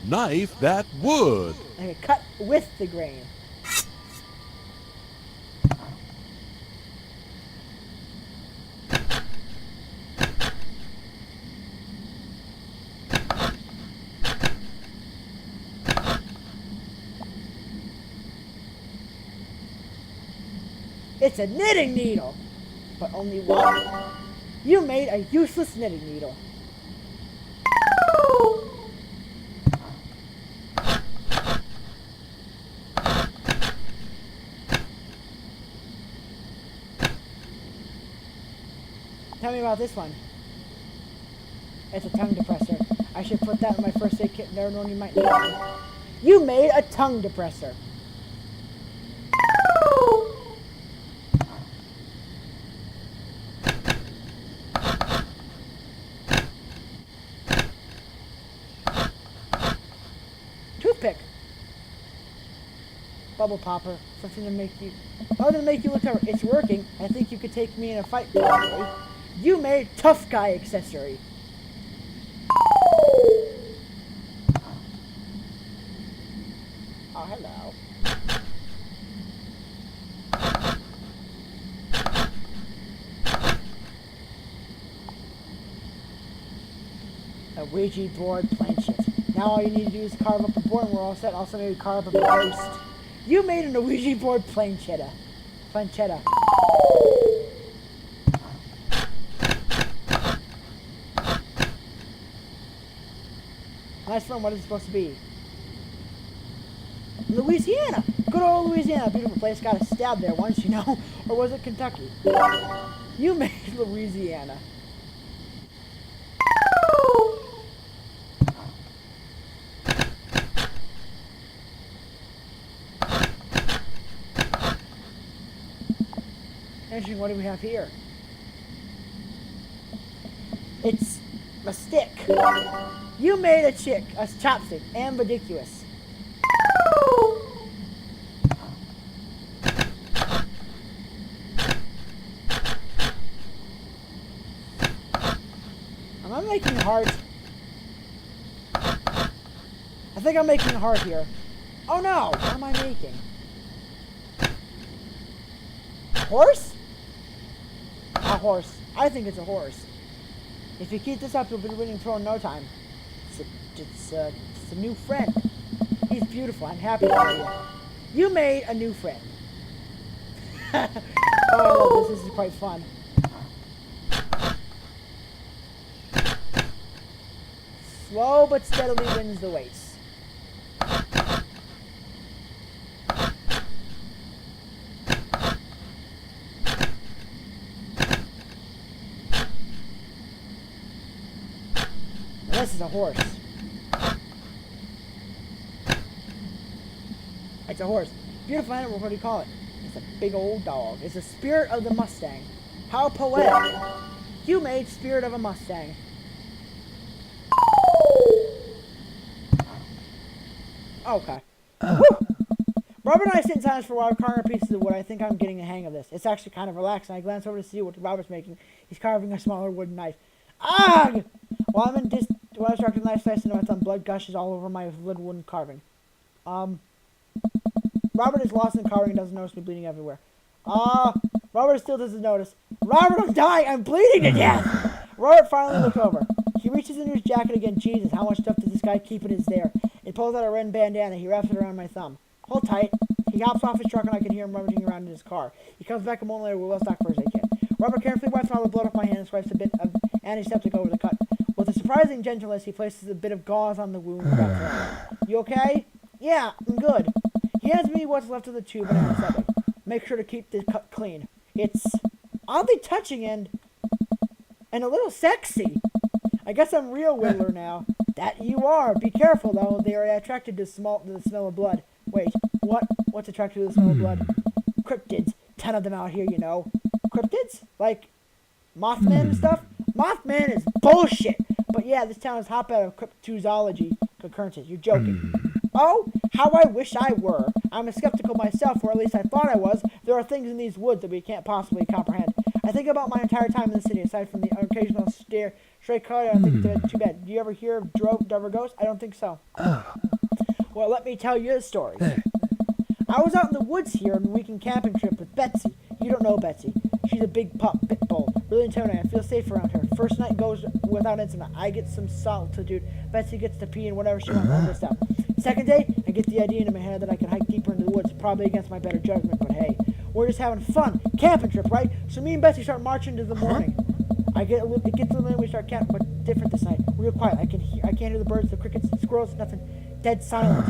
Knife that wood. And cut with the grain. It's a knitting needle, but only one. You made a useless knitting needle. Tell me about this one. It's a tongue depressor. I should put that in my first aid kit. Never known you might need one. You made a tongue depressor. Toothpick. Bubble popper. Something to make you... Other than make you look over. It's working. I think you could take me in a fight probably. You made tough guy accessory. Oh, hello. A Ouija board planchet. Now all you need to do is carve up a board and we're all set. Also maybe carve up a ghost. You made an Ouija board planchetta. Planchetta. Nice one, what is it supposed to be? Louisiana! Good old Louisiana, beautiful place. Got a stab there once, you know. Or was it Kentucky? You made Louisiana. Interesting, what do we have here? It's a stick. You made a chopstick, ambiguous. Am I making a heart? I think I'm making a heart here. Oh no! What am I making? Horse? A horse. I think it's a horse. If you keep this up, you'll be winning throw in no time. It's a new friend. He's beautiful. I'm happy for you. You made a new friend. Oh, I love this. This is quite fun. Slow but steadily wins the race. This is a horse. It's a horse. Beautiful animal, what do you call it? It's a big old dog. It's the spirit of the Mustang. How poetic. You made spirit of a Mustang. Okay. Robert and I sit in silence for a while, carving pieces of wood. I think I'm getting the hang of this. It's actually kind of relaxing. I glance over to see what Robert's making. He's carving a smaller wooden knife. Ah! While I'm distracted, the knife slices into my thumb. Blood gushes all over my little wooden carving. Robert is lost in carving and doesn't notice me bleeding everywhere. Robert still doesn't notice. Robert, I'm dying! I'm bleeding to death! Robert finally looks over. He reaches into his jacket again. Jesus, how much stuff does this guy keep in his there? He pulls out a red bandana. He wraps it around my thumb. Hold tight. He hops off his truck and I can hear him rummaging around in his car. He comes back a moment later with a well-stocked first aid kit. Robert carefully wipes all the blood off my hand and swipes a bit of antiseptic over the cut. With a surprising gentleness, he places a bit of gauze on the wound and wraps it around. You okay? Yeah, I'm good. He hands me what's left of the tube and antiseptic. Make sure to keep the cut clean. It's oddly touching and a little sexy. I guess I'm real Whittler now. That you are. Be careful, though. They are attracted to the smell of blood. Wait, what? What's attracted to the smell of blood? Cryptids. 10 of them out here, you know. Cryptids? Like Mothman and stuff? Mothman is bullshit. But yeah, this town is hotbed of cryptozoology occurrences. You're joking. Oh, how I wish I were. I'm a skeptical myself, or at least I thought I was. There are things in these woods that we can't possibly comprehend. I think about my entire time in the city, aside from the occasional stray car. I don't think it's too bad. Do you ever hear of Dover ghosts? I don't think so. Well, let me tell you a story. I was out in the woods here on a weekend camping trip with Betsy. You don't know Betsy. She's a big pit bull. Really intimidating. I feel safe around her. First night goes without incident. I get some solitude. Betsy gets to pee and whatever she wants. All this stuff. Second day, I get the idea in my head that I can hike deeper into the woods, probably against my better judgment, but hey, we're just having fun. Camping trip, right? So me and Betsy start marching into the morning. It gets a little late, we start camping, but different this night. Real quiet. I can't hear the birds, the crickets, the squirrels, nothing. Dead silent.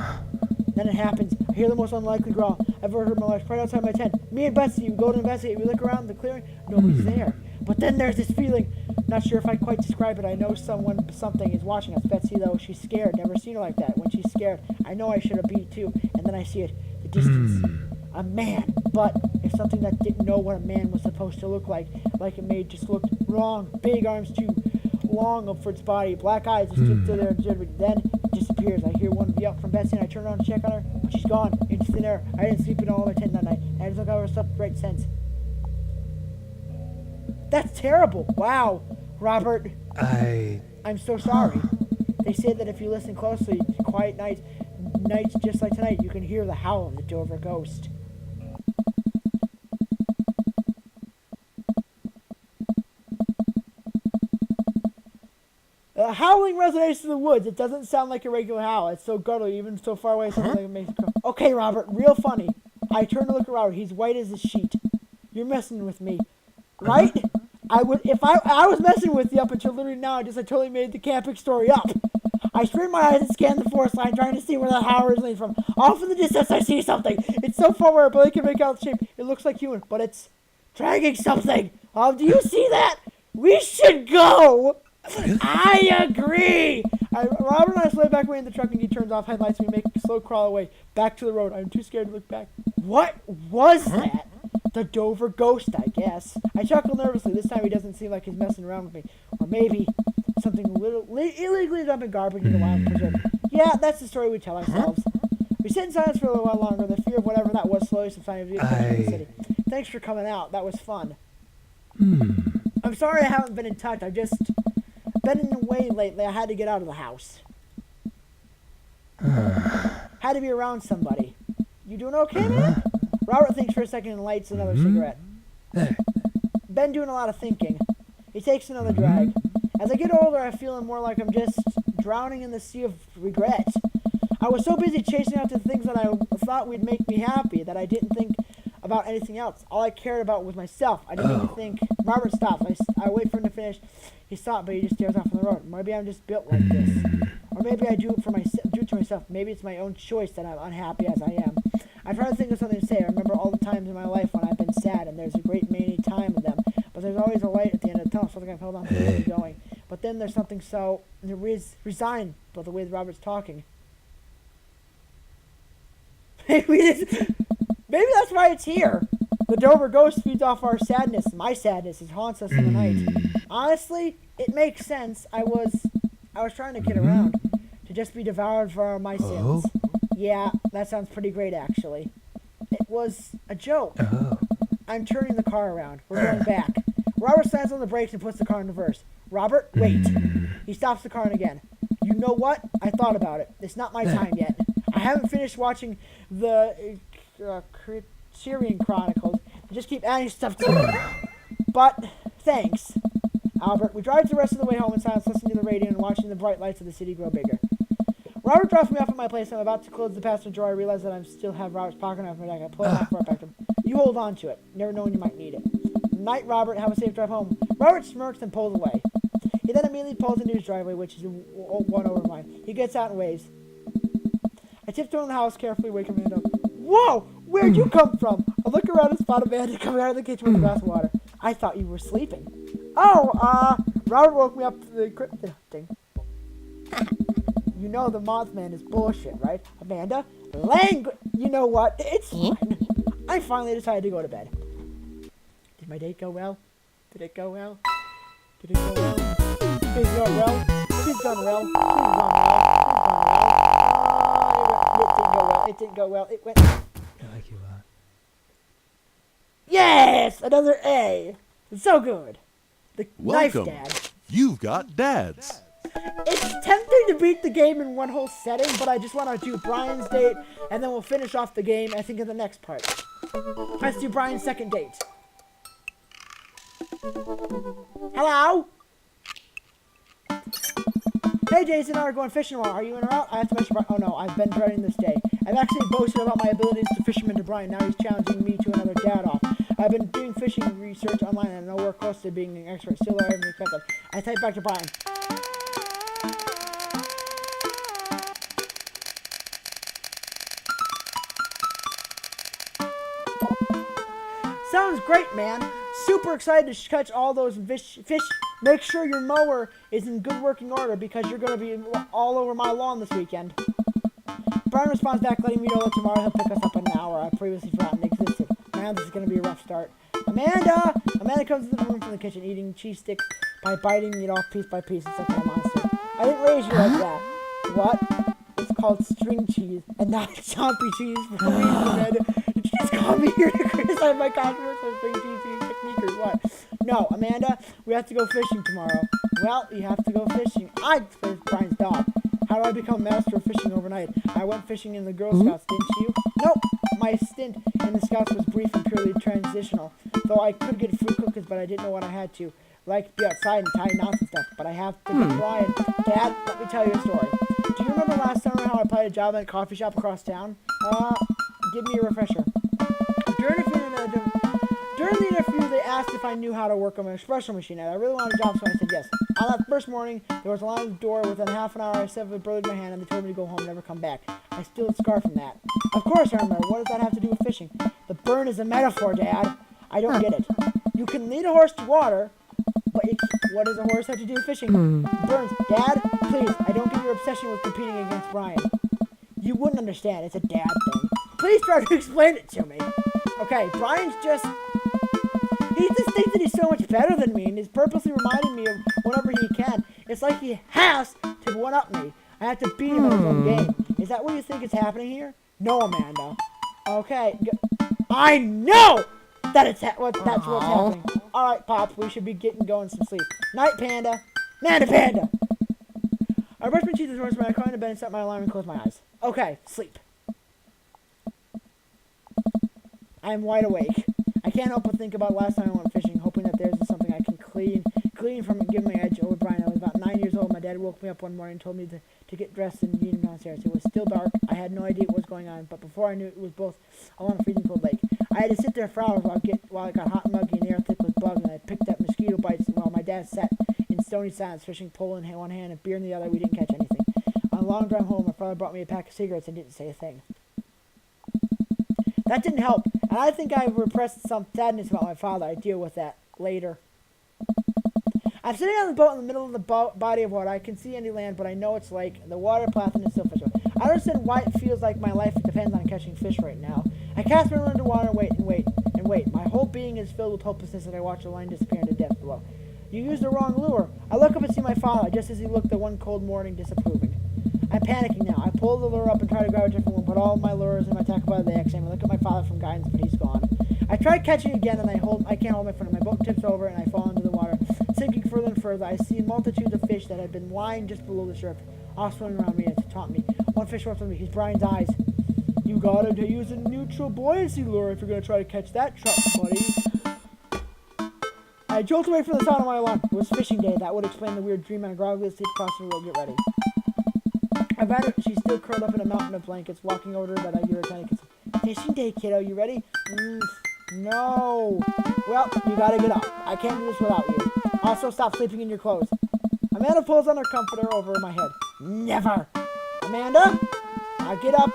Then it happens. I hear the most unlikely growl I've ever heard in my life, right outside my tent. Me and Betsy, we go to investigate. We look around the clearing. Nobody's there. But then there's this feeling. Not sure if I quite describe it. I know something is watching us. Betsy, though, she's scared. Never seen her like that. When she's scared, I know I should have beat too. And then I see it. The distance. A man. But it's something that didn't know what a man was supposed to look like. Like it made just looked wrong. Big arms too long up for its body. Black eyes just stood there and then it disappears. I hear one yelp from Betsy and I turn around to check on her, but she's gone. It's thin air. I didn't sleep in all of my tent that night. I just look over stuff right since. That's terrible. Wow. Robert. I'm so sorry. They say that if you listen closely to quiet nights just like tonight, you can hear the howl of the Dover ghost. The howling resonates in the woods. It doesn't sound like a regular howl. It's so guttural, even so far away, something like it makes it cry. Okay, Robert, real funny. I turn to look at Robert. He's white as a sheet. You're messing with me, right? I was messing with you up until literally now. I totally made the camping story up. I strain my eyes and scan the forest line, trying to see where that howl is from. Off in the distance, I see something. It's so far where I barely can make out the shape. It looks like human, but it's dragging something. Do you see that? We should go. I agree. Robert and I slide back away in the truck, and he turns off headlights. And we make a slow crawl away back to the road. I'm too scared to look back. What was that? The Dover ghost, I guess. I chuckle nervously. This time he doesn't seem like he's messing around with me. Or maybe something illegally dumping garbage in the wild preserve. Yeah, that's the story we tell ourselves. We sit in silence for a little while longer. The fear of whatever that was slowly subsiding in the city. Thanks for coming out. That was fun. I'm sorry I haven't been in touch. I've just been in the way lately. I had to get out of the house. Had to be around somebody. You doing okay, man? Robert thinks for a second and lights another cigarette. Been doing a lot of thinking. He takes another drag. As I get older, I feel more like I'm just drowning in the sea of regret. I was so busy chasing after the things that I thought would make me happy that I didn't think about anything else. All I cared about was myself. I didn't even think. Robert stops. I wait for him to finish. He stopped, but he just stares off on the road. Maybe I'm just built like this. Or maybe I do it to myself. Maybe it's my own choice that I'm unhappy as I am. I try to think of something to say. I remember all the times in my life when I've been sad, and there's a great many times of them. But there's always a light at the end of the tunnel, something I've held on to keep going. But then there's something so resigned about the way that Robert's talking. Maybe that's why it's here. The Dover ghost feeds off our sadness. My sadness. It haunts us in the night. Honestly, it makes sense. I was trying to kid around. To just be devoured for my sins. Yeah, that sounds pretty great, actually. It was a joke. I'm turning the car around. We're going back. Robert slams on the brakes and puts the car in reverse. Robert, wait. He stops the car again. You know what? I thought about it. It's not my time yet. I haven't finished watching the Criterion Chronicles. I just keep adding stuff to it. But, thanks. Albert, we drive the rest of the way home in silence, listening to the radio and watching the bright lights of the city grow bigger. Robert drops me off at my place. I'm about to close the passenger door. I realize that I still have Robert's pocket knife in my bag. I pull it out back to him. You hold on to it. Never know when you might need it. Night, Robert. Have a safe drive home. Robert smirks and pulls away. He then immediately pulls into his driveway, which is one over mine. He gets out and waves. I tiptoe in the house, carefully waking Amanda up. Whoa! Where'd you come from? I look around and spot Amanda coming out of the kitchen with a glass of water. I thought you were sleeping. Oh, Robert woke me up to the thing. You know the Mothman is bullshit, right? Amanda, you know what? It's fine. I finally decided to go to bed. Did my date go well? Did it go well? Did it go well? Did it go well? She's done well. She's done well. She's done well. didn't go well. It went... I like you a lot. Yes! Another A! So good. The Welcome. Knife Dad. You've got dads. It's tempting to beat the game in one whole setting, but I just want to do Brian's date, and then we'll finish off the game, I think, in the next part. Let's do Brian's second date. Hello? Hey, Jason, are going fishing tomorrow. Are you in or out? I have to mention Brian. Oh, no, I've been dreading this day. I've actually boasted about my abilities to fisherman to Brian. Now he's challenging me to another dad-off. I've been doing fishing research online, and I'm nowhere close to being an expert. Still, I haven't expected. I type back to Brian. Sounds great, man. Super excited to catch all those fish. Make sure your mower is in good working order because you're going to be all over my lawn this weekend. Brian responds back, letting me know that tomorrow he'll pick us up in an hour. I previously forgotten existed. Man, this is going to be a rough start. Amanda! Amanda comes into the room from the kitchen, eating cheese stick by biting it off piece by piece. It's like a monster. I didn't raise you like that. What? It's called string cheese and not chompy cheese. For some reason, Amanda. Did you just call me here to criticize my controversial string cheese technique or what? No, Amanda, we have to go fishing tomorrow. Well, you have to go fishing. I fish Brian's dog. How do I become master of fishing overnight? I went fishing in the Girl Scouts, didn't you? Nope. My stint in the Scouts was brief and purely transitional. Though I could get free cookies, but I didn't know what I had to. Like be outside and tie knots and stuff. But I have to be Brian. Dad, let me tell you a story. Do you remember last summer how I applied a job at a coffee shop across town? Give me a refresher. During the interview, they asked if I knew how to work on an espresso machine, and I really wanted a job, so I said yes. On that first morning, there was a line at the door. Within half an hour, I set up a brother in my hand, and they told me to go home and never come back. I still have a scar from that. Of course I remember. What does that have to do with fishing? The burn is a metaphor, Dad. I don't get it. You can lead a horse to water, but what does a horse have to do with fishing? Burns. Dad, please, I don't get your obsession with competing against Brian. You wouldn't understand. It's a dad thing. Please try to explain it to me. Okay, Brian's just... He just thinks that he's so much better than me, and he's purposely reminding me of whatever he can. It's like he has to one-up me. I have to beat him at his own game. Is that what you think is happening here? No, Amanda. Okay. I know that that's what's happening. All right, Pops, we should be getting going some sleep. Night, Panda. Panda. I brushed my teeth this morning, but I climbed to bed and set my alarm and closed my eyes. Okay, sleep. I am wide awake. I can't help but think about last time I went fishing, hoping that there's something I can glean from and give my edge over Brian. I was about 9 years old. My dad woke me up one morning and told me to get dressed and meet him downstairs. It was still dark. I had no idea what was going on, but before I knew it was both along a freezing cold lake. I had to sit there for hours while it got hot and muggy and the air thick with bugs, and I picked up mosquito bites while my dad sat in stony silence, fishing pole in one hand and beer in the other. We didn't catch anything. On a long drive home, my father brought me a pack of cigarettes and didn't say a thing. That didn't help, and I think I repressed some sadness about my father. I deal with that later. I'm sitting on the boat in the middle of the body of water. I can see any land, but I know it's lake. The water platinum is still fish. I don't understand why it feels like my life depends on catching fish right now. I cast my lure into water and wait. My whole being is filled with hopelessness as I watch the line disappear into depth below. You used the wrong lure. I look up and see my father, just as he looked the one cold morning disapproving. I'm panicking now. I pull the lure up and try to grab a different one, put all my lures in my tackle by the X, and I look at my father from guidance, but he's gone. I try catching again, and I can't hold my foot. My boat tips over, and I fall into the water. Sinking further and further, I see multitudes of fish that had been lying just below the surface, all swimming around me to taunt me. One fish swims with me. He's Brian's eyes. You gotta use a neutral buoyancy lure if you're gonna try to catch that trout, buddy. I jolt away from the sound of my alarm. It was fishing day. That would explain the weird dream, and I groggily sit across the road. Get ready. I bet her, she's still curled up in a mountain of blankets, walking over to her bed. I give her a tiny kiss. Fishing day, kiddo. You ready? No. Well, you gotta get up. I can't do this without you. Also, stop sleeping in your clothes. Amanda pulls on her comforter over my head. Never. Amanda, I'll get up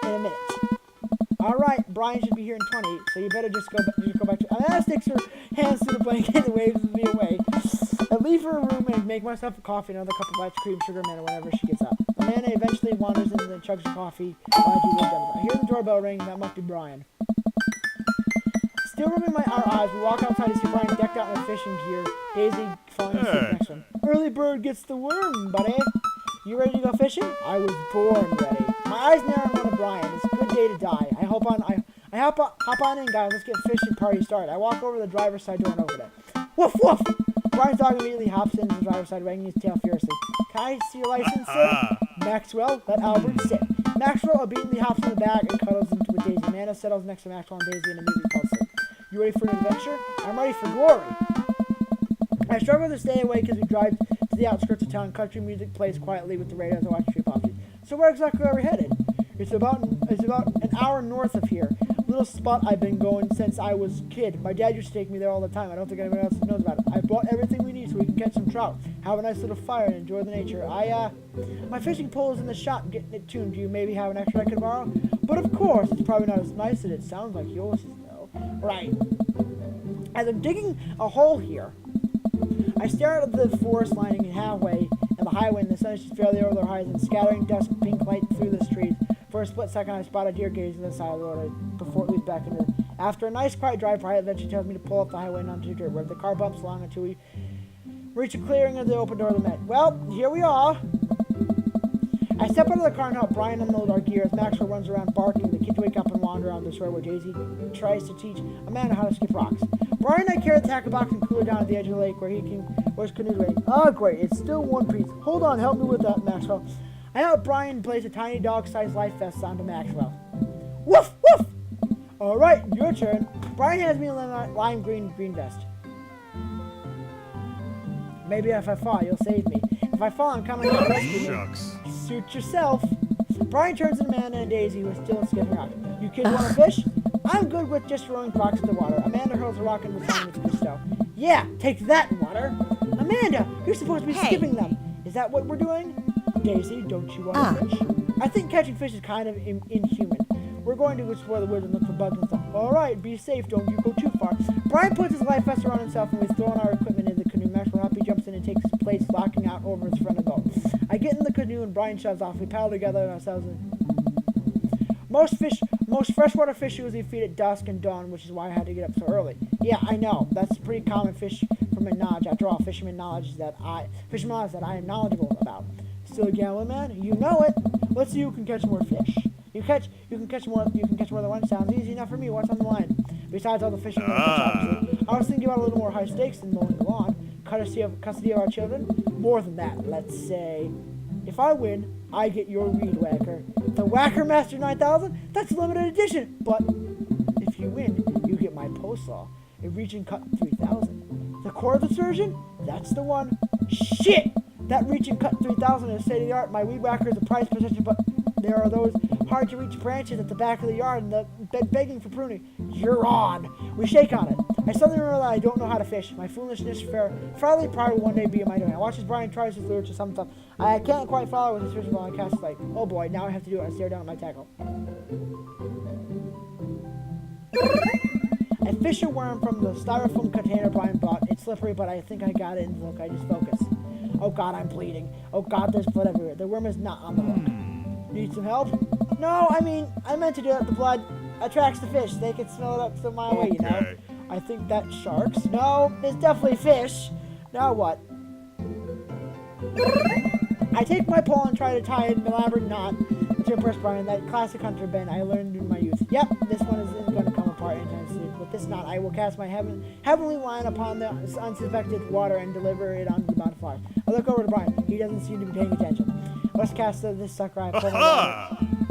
in a minute. All right, Brian should be here in 20, so you better just go back to... Amanda sticks her hands through the blanket and waves me away. I leave her room and make myself a coffee and another cup of ice cream, sugar, Amanda, whenever she gets up. Amanda eventually wanders into and chugs her coffee while I do the done. I hear the doorbell ring. That must be Brian. Still rubbing our eyes, we walk outside to see Brian decked out in fishing gear. Daisy falling asleep next to him. Early bird gets the worm, buddy. You ready to go fishing? I was born ready. My eyes narrow on one of Brian. It's a good day to die. I hop on in, guys. Let's get fishing party started. I walk over to the driver's side door and open it. Woof, woof! Brian's dog immediately hops into the driver's side, wagging his tail furiously. Can I see your license, sir? Maxwell, let Albert sit. Maxwell obediently hops in the back and cuddles into with Daisy. Amanda settles next to Maxwell and Daisy and immediately calls sit. You ready for an adventure? I'm ready for glory. I struggle to stay awake as we drive to the outskirts of town. Country music plays quietly with the radio as I watch Street Popsies. So where exactly are we headed? It's about an hour north of here. Little spot I've been going since I was a kid. My dad used to take me there all the time. I don't think anyone else knows about it. I brought everything we need so we can catch some trout, have a nice little fire, and enjoy the nature. My fishing pole is in the shop getting it tuned. Do you maybe have an extra I could borrow? But of course, it's probably not as nice as it sounds like yours is, though. Right. As I'm digging a hole here, I stare at the forest lining in halfway and the highway, and the sun is just barely over the horizon, scattering dusk pink light through the trees. For a split second, I spot a deer gazing to the side of the road before it leads back into. After a nice quiet drive, Brian eventually tells me to pull up the highway and onto the dirt road. The car bumps along until we reach a clearing of the open door of the Met. Well, here we are. I step out of the car and help Brian unload our gear as Maxwell runs around barking. The kids wake up and wander on this road where Daisy tries to teach Amanda how to skip rocks. Brian and I carry the tackle box and cooler down at the edge of the lake where his canoe's waiting. Oh, great. It's still one piece. Hold on. Help me with that, Maxwell. I help Brian place a tiny dog-sized life vest onto Maxwell. Woof, woof! All right, your turn. Brian hands me a lime green vest. Maybe if I fall, you'll save me. If I fall, I'm coming to rescue me. Shucks. Suit yourself. Brian turns to Amanda and Daisy, who is still skipping rocks. You kids want to fish? I'm good with just throwing rocks in the water. Amanda hurls a rock in the sand with gusto. Yeah, take that, water. Amanda, you're supposed to be skipping them. Is that what we're doing? Daisy, don't you want to fish? I think catching fish is kind of inhuman. We're going to explore the woods and look for bugs and stuff. All right, be safe. Don't you go too far. Brian puts his life vest around himself and we've thrown our equipment into the canoe. Maxwell happy jumps in and takes his place, locking out over his front of the boat. I get in the canoe and Brian shoves off. We paddle together and ourselves. Most freshwater fish usually feed at dusk and dawn, which is why I had to get up so early. Yeah, I know. That's pretty common fish from my knowledge. After all, fisherman knowledge that I am knowledgeable about. Still a gambling man? You know it. Let's see who can catch more fish. You can catch more than one. Sounds easy enough for me. What's on the line? Besides all the fishing, I was thinking about a little more high stakes than mowing the lawn. Custody of our children. More than that, let's say. If I win, I get your weed whacker. The Whacker Master 9000? That's limited edition. But if you win, you get my pole saw, a Reach and Cut 3000. The cordless version? That's the one. Shit! That Reach and Cut 3000 is state of the art. My weed whacker is a prized possession, but there are those hard to reach branches at the back of the yard and the bed begging for pruning. You're on. We shake on it. I suddenly realize I don't know how to fish. My foolishness fairly proud will one day be in my doing. I watch as Brian tries his lure to some stuff. I can't quite follow with his fishing ball and cast his light. Oh boy, now I have to do it. I stare down at my tackle. I fish a worm from the styrofoam container Brian bought. It's slippery, but I think I got it in the hook. I just focus. Oh god, I'm bleeding. Oh god, there's blood everywhere. The worm is not on the hook. Need some help? No, I meant to do it. The blood attracts the fish. They can smell it up some mile away, you know? I think that's sharks. No, it's definitely fish. Now what? I take my pole and try to tie an elaborate knot to impress Brian, that classic hunter bend I learned in my youth. Yep, this one isn't going to come apart anytime soon. With this knot, I will cast my heavenly line upon the unsuspected water and deliver it onto the mountain fire. I look over to Brian. He doesn't seem to be paying attention. Let's cast this sucker. I pull my line,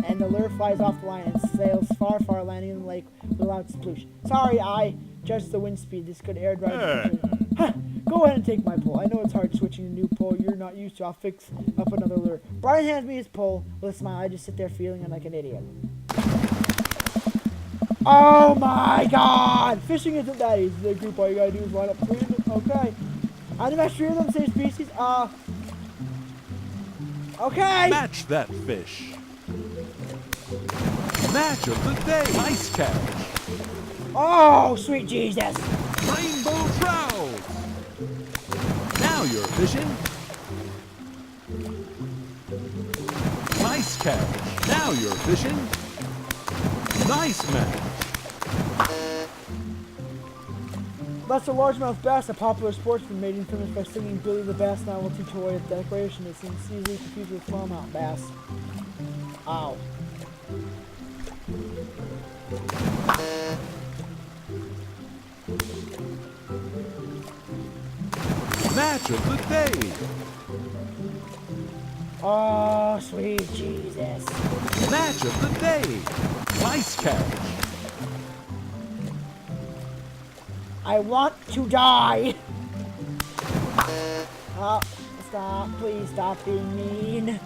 and the lure flies off the line and sails far, far, landing in the lake with a loud sploosh. Sorry, I judged the wind speed. This could air drive. Huh. Go ahead and take my pole. I know it's hard switching a new pole you're not used to. I'll fix up another lure. Brian hands me his pole with a smile. I just sit there feeling like an idiot. Oh my god! Fishing isn't that easy. The group, all you gotta do is line up 3 of them. Okay. I didn't match 3 of them, same species. Okay. Match that fish. Match of the day. Nice catch. Oh, sweet Jesus. Rainbow trout. Now you're fishing. Nice catch. Now you're fishing. Nice match. That's a largemouth bass, a popular sportsman made famous by singing Billy the Bass novelty toy of decoration. It seems easily confused with smallmouth bass. Ow. Match of the day. Oh, sweet Jesus. Match of the day. Nice catch. I want to die. Oh, stop. Please stop being mean.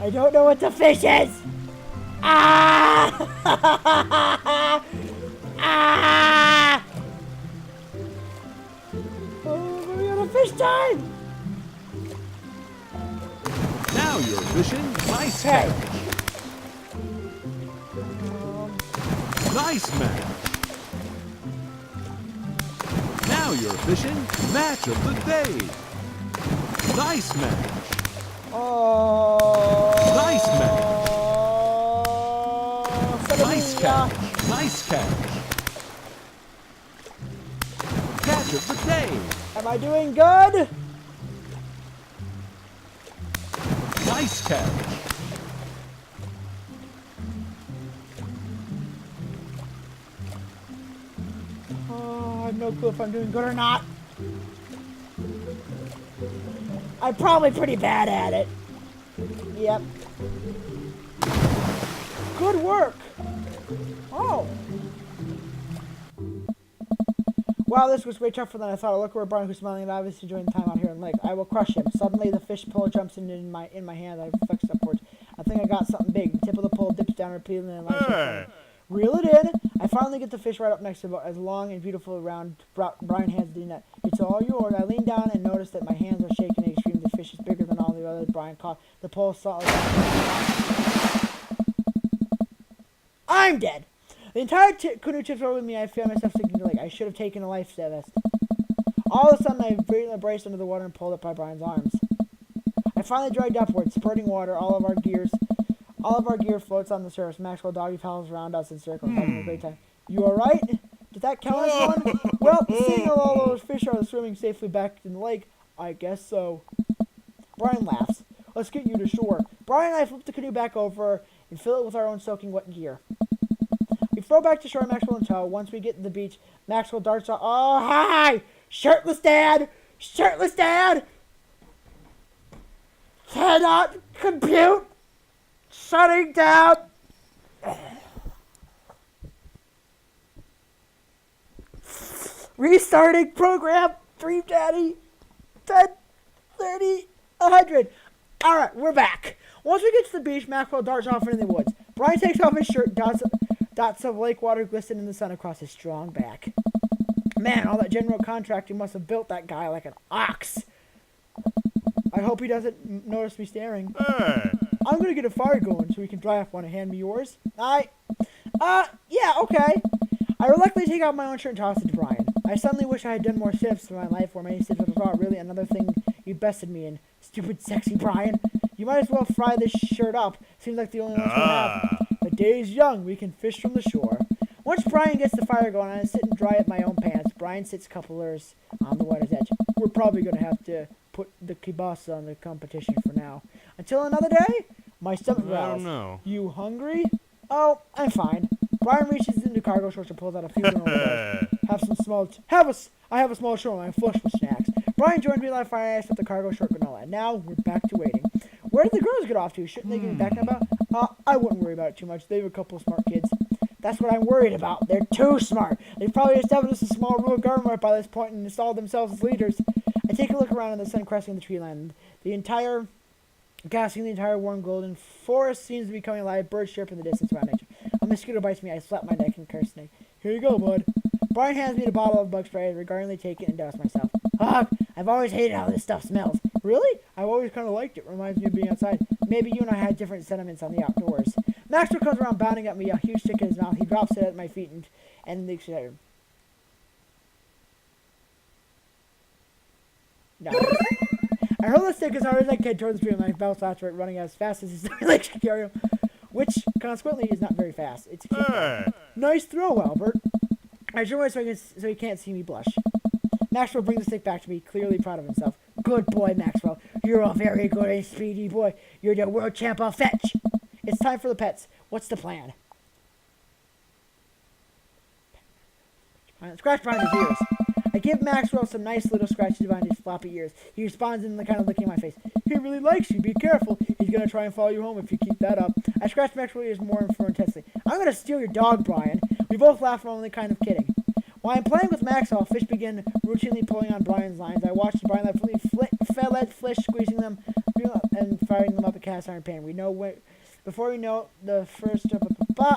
I don't know what the fish is. Ah! Ah! Oh, we're out of fish time. Now you're fishing. Nice Hey. catch. Nice match. Now you're fishing. Match of the day. Nice match. Oh. Nice match. Nice Hallelujah. catch. Nice catch. Catch of the day. Am I doing good? Nice catch. Oh, I have no clue if I'm doing good or not. I'm probably pretty bad at it. Yep. Good work. Oh. Wow, this was way tougher than I thought. I look where Brian, who's smiling and obviously enjoying the time out here in the lake. I will crush him. Suddenly, the fish pole jumps in my hand. I flex upwards. I think I got something big. The tip of the pole dips down repeatedly and lies. Reel it in. I finally get the fish right up next to it, as long and beautiful around Brian hands the net. It's all yours. I lean down and notice that my hands are shaking in extreme. The fish is bigger than all the others Brian caught. The pole solid. I'm dead. The entire canoe tips over with me. I feel myself sinking to the lake. I should have taken a life vest. All of a sudden, I braced under the water and pulled up by Brian's arms. I finally dragged upward, spurting water. All of our gear floats on the surface. Maxwell doggy paddles around us in circles, having a great time. You alright? Did that count as one? Well, seeing all those fish are swimming safely back in the lake, I guess so. Brian laughs. Let's get you to shore. Brian and I flip the canoe back over and fill it with our own soaking wet gear. We throw back to shore, Maxwell in tow. Once we get to the beach, Maxwell darts off. Oh, hi! Shirtless dad! Shirtless dad! Cannot compute! Shutting down! Restarting program! Dream Daddy! 10, 30, 100. Alright, we're back. Once we get to the beach, Maxwell darts off into the woods. Brian takes off his shirt, dots of lake water glisten in the sun across his strong back. Man, all that general contracting must have built that guy like an ox. I hope he doesn't notice me staring. I'm gonna get a fire going so we can dry off. Want to hand me yours? Yeah, okay. I reluctantly take out my own shirt and toss it to Brian. I suddenly wish I had done more sit-ups in my life, or many sit-ups was really another thing you bested me in. Stupid, sexy Brian. You might as well fry this shirt up. Seems like the only ones we have. The day's young. We can fish from the shore. Once Brian gets the fire going, I sit and dry up my own pants. Brian sits couplers on the water's edge. We're probably gonna have to put the kibosh on the competition for now. Until another day, my stomach growls. I don't know. You hungry? Oh, I'm fine. Brian reaches into cargo shorts and pulls out a few granola bars. I have a small show. I'm flush with snacks. Brian joined me live fire ice with the cargo short granola. And now we're back to waiting. Where did the girls get off to? Shouldn't they get back about? I wouldn't worry about it too much. They have a couple of smart kids. That's what I'm worried about. They're too smart. They've probably established a small rural government by this point and installed themselves as leaders. I take a look around in the sun cresting the tree line. Gassing the entire warm golden forest seems to be coming alive. Birds chirp in the distance around nature. A mosquito bites me. I slap my neck and curse snake. Here you go, bud. Brian hands me the bottle of bug spray. I regardlessly take it and douse myself. I've always hated how this stuff smells. Really? I've always kind of liked it. Reminds me of being outside. Maybe you and I had different sentiments on the outdoors. Maxwell comes around bounding at me, a huge stick in his mouth. He drops it at my feet and the excited. No. I hurl the stick as hard as I can towards the stream, and I bounce after it, running as fast as his legs can carry him, which, consequently, is not very fast. It's nice throw, Albert. I drew away so he can't see me blush. Maxwell brings the stick back to me, clearly proud of himself. Good boy, Maxwell. You're a very good and speedy boy. You're the world champ of fetch. It's time for the pets. What's the plan? Scratch behind his ears. I give Maxwell some nice little scratches behind his floppy ears. He responds in the kind of licking my face. He really likes you. Be careful. He's going to try and follow you home if you keep that up. I scratch Maxwell's ears more and more intensely. I'm going to steal your dog, Brian. We both laugh, only kind of kidding. While I'm playing with Maxwell, fish begin routinely pulling on Brian's lines. I watch Brian let fish squeezing them and firing them up a cast iron pan. Before we know the first of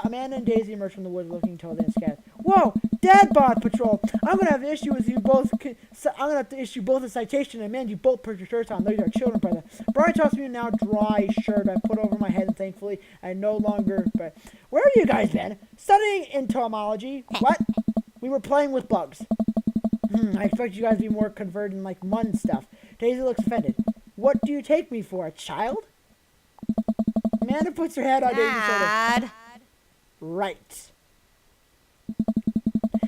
Amanda and Daisy emerge from the woods looking totally scared. Whoa! Dad Bod Patrol! I'm gonna have to issue with you both. I'm gonna have to issue both a citation and man, you both put your shirts on. Those are children, brother. Brian tosses me a now dry shirt I put over my head, and thankfully I no longer. But where have you guys been? Studying entomology. What? We were playing with bugs. I expect you guys to be more converted in like mun stuff. Daisy looks offended. What do you take me for, a child? Amanda puts her head on Daisy's shoulder. Right.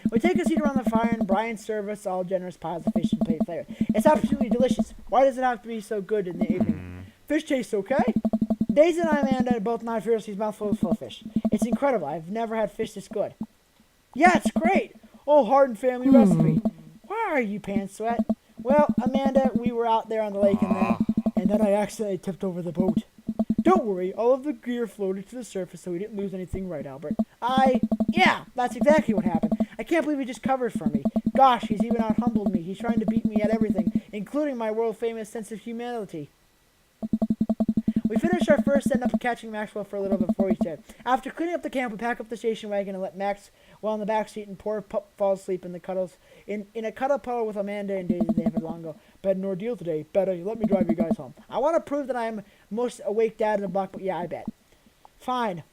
We take a seat around the fire and Brian serves us all generous piles of fish and plate flavor. It's absolutely delicious. Why does it have to be so good in the evening? Fish tastes okay. Daisy and Amanda both nod fiercely, mouthfuls full of fish. It's incredible. I've never had fish this good. Yeah, it's great. Oh, Hardin family recipe. Why are you pants sweat? Well, Amanda, we were out there on the lake and then I accidentally tipped over the boat. Don't worry, all of the gear floated to the surface so we didn't lose anything, right, Albert? Yeah, that's exactly what happened. I can't believe he just covered for me. Gosh, he's even out-humbled me. He's trying to beat me at everything, including my world-famous sense of humanity. We finished our first stand-up catching Maxwell for a little before he said, after cleaning up the camp, we pack up the station wagon and let Max well in the back seat and poor pup fall asleep in the cuddles in a cuddle puddle with Amanda and Daisy. They have a long go. Been an ordeal today. Better let me drive you guys home. I want to prove that I am most awake dad in the block, but yeah, I bet. Fine.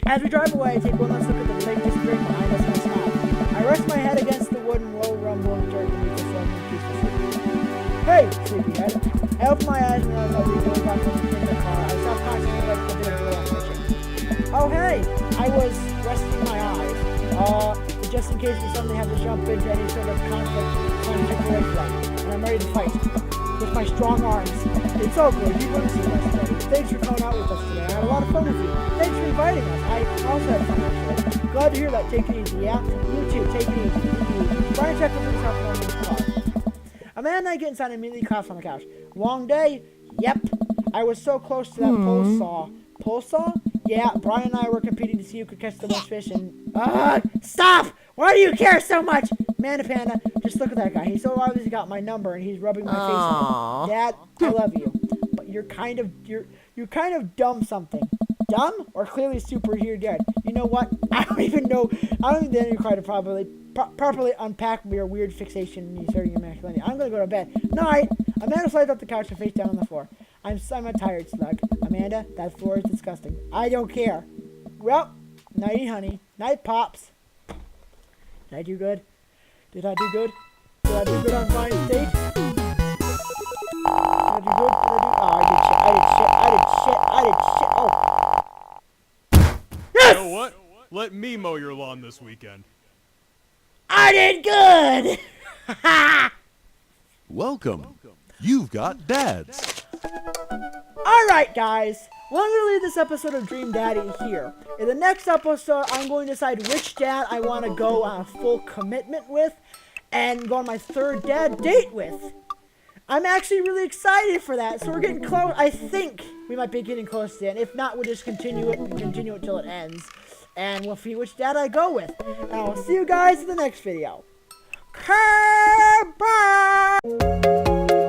As we drive away, I take one last look at the lake disappearing behind us and I smile. I rest my head against the wooden low rumble and start to meet the slow and peaceful sleep. Hey, sleepyhead. I open my eyes and realize I'll be going back in the car. I self-consciously like the bit of a on my chin. Oh, hey! I was resting my eyes. Just in case we suddenly have to jump into any sort of conflict trying to take away from. And I'm ready to fight. With my strong arms. It's all good. You wouldn't see us today. Thanks for coming out with us today. I had a lot of fun with you. Thanks for inviting us. I also had fun actually. Glad to hear that. Take it easy, yeah? You too. Take it easy. Brian checked over his house in the car. Amanda and I get inside and immediately collapse on the couch. Long day? Yep. I was so close to that pole saw. Pole saw? Yeah, Brian and I were competing to see who could catch the most fish and... Stop! Why do you care so much? Amanda Panda, just look at that guy. He's so obviously got my number and he's rubbing my face on it. Dad, I love you. But you're kind of dumb something. Dumb? Or clearly superhero dead? You know what? I don't even know you quite to properly unpack your weird fixation and inserting your masculinity. I'm gonna go to bed. Night! Amanda slides up the couch and face down on the floor. I'm a tired slug. Amanda, that floor is disgusting. I don't care. Well, nighty, honey. Night, Pops. Did I do good? Did I do good? Did I do good on my stage? Did I do good? I did shit. Oh. Yes! You know what? Let me mow your lawn this weekend. I did good! Welcome. You've got dads. Alright, guys. Well, I'm going to leave this episode of Dream Daddy here. In the next episode, I'm going to decide which dad I want to go on a full commitment with and go on my third dad date with. I'm actually really excited for that, so we're getting close. I think we might be getting close to the end. If not, we'll just continue it till it ends. And we'll see which dad I go with. And I'll see you guys in the next video. Bye!